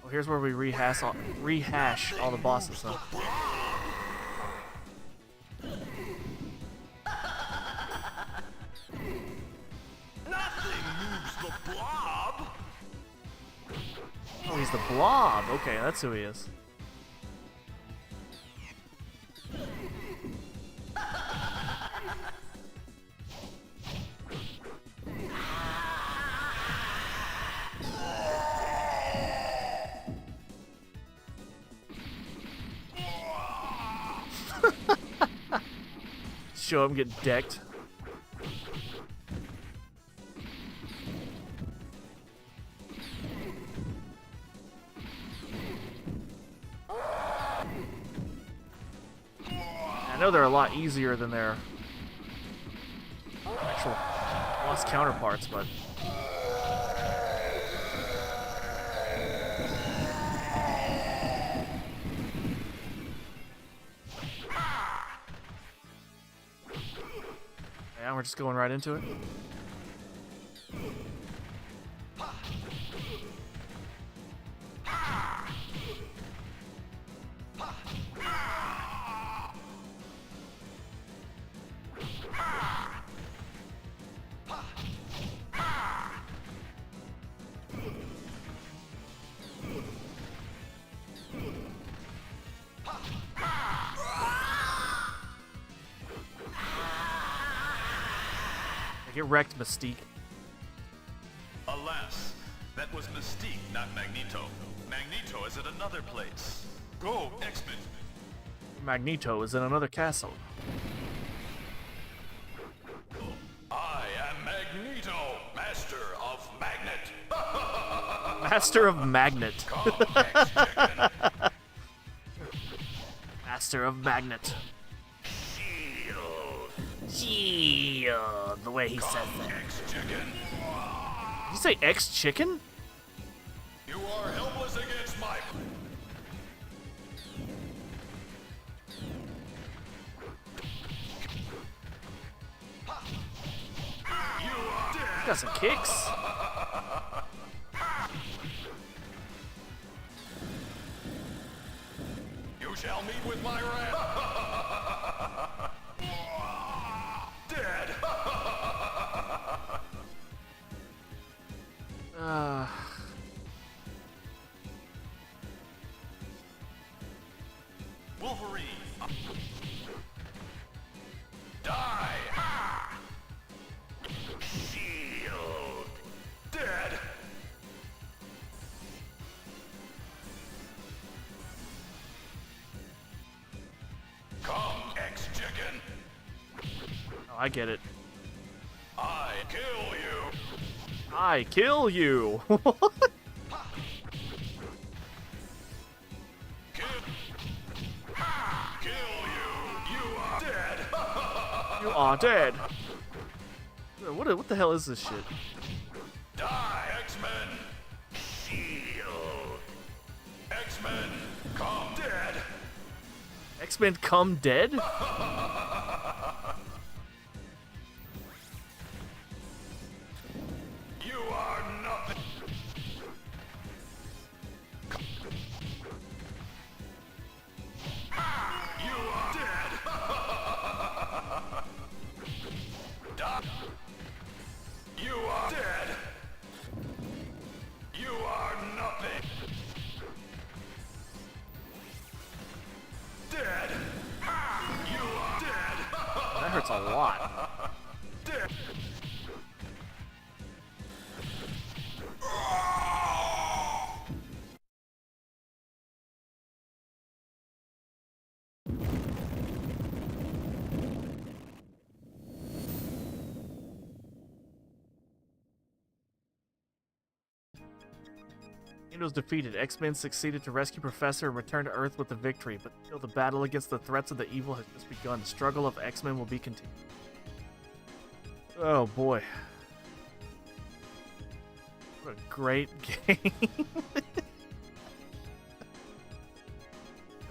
Oh, here's where we rehash all the bosses, huh? Nothing moves the blob. Oh, he's the Blob. Okay, that's who he is. show up and get decked. I know they're a lot easier than their actual boss counterparts, but yeah, we're just going right into it. Get wrecked, Mystique. Alas, that was Mystique, not Magneto. Magneto is at another place. Go, X-Men! Magneto is in another castle. I am Magneto, Master of Magnet. Master of Magnet. Come, X-Chicken. Master of Magnet. Shield. The way he says that. X-Chicken. Did you say X-Chicken? You are helpless against my... You are dead. Got some kicks. You shall meet with my wrath. Dead. Wolverine. Die. Shield. Dead. Come, X-Chicken. Oh, I get it. I kill you. I kill you. Kill you. You are dead. You are dead. What the hell is this shit? Die, X-Men. Shield. X-Men, come dead. X-Men come dead? You are nothing. You are dead. Die. You are dead. You are nothing. Dead. You are dead. That hurts a lot. Dead. Magneto's defeated. X-Men succeeded to rescue Professor and return to Earth with the victory, but still the battle against the threats of the evil has just begun. The struggle of X-Men will be continued. Oh boy. What a great game.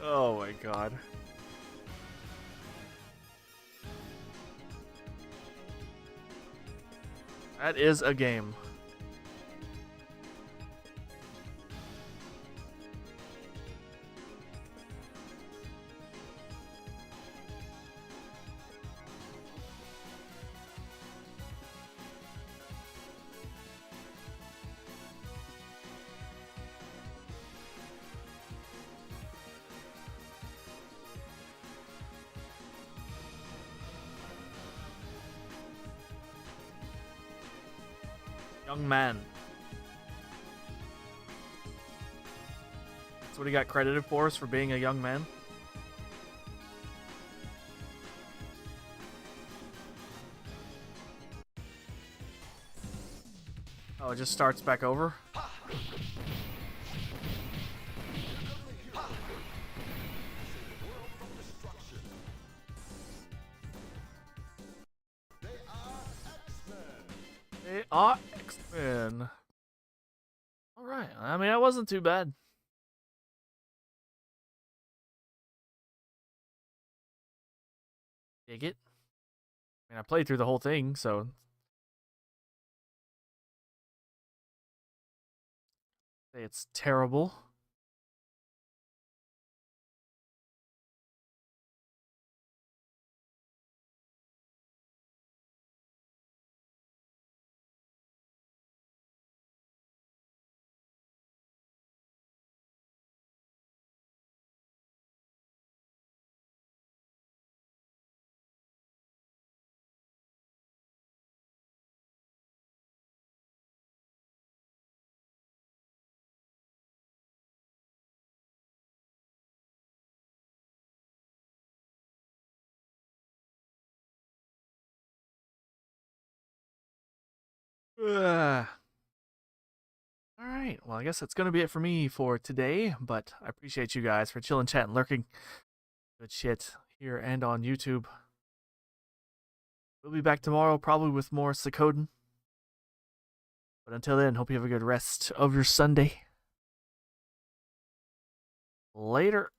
Oh my god. That is a game. Young man. That's what he got credited for, is for being a young man. Oh, it just starts back over? They are X-Men. Alright, I mean, that wasn't too bad. Dig it. I mean, I played through the whole thing, so... Say it's terrible. Ugh. Alright, well, I guess that's going to be it for me for today, but I appreciate you guys for chilling, chatting, lurking. Good shit here and on YouTube. We'll be back tomorrow, probably with more Suikoden. But until then, hope you have a good rest of your Sunday. Later.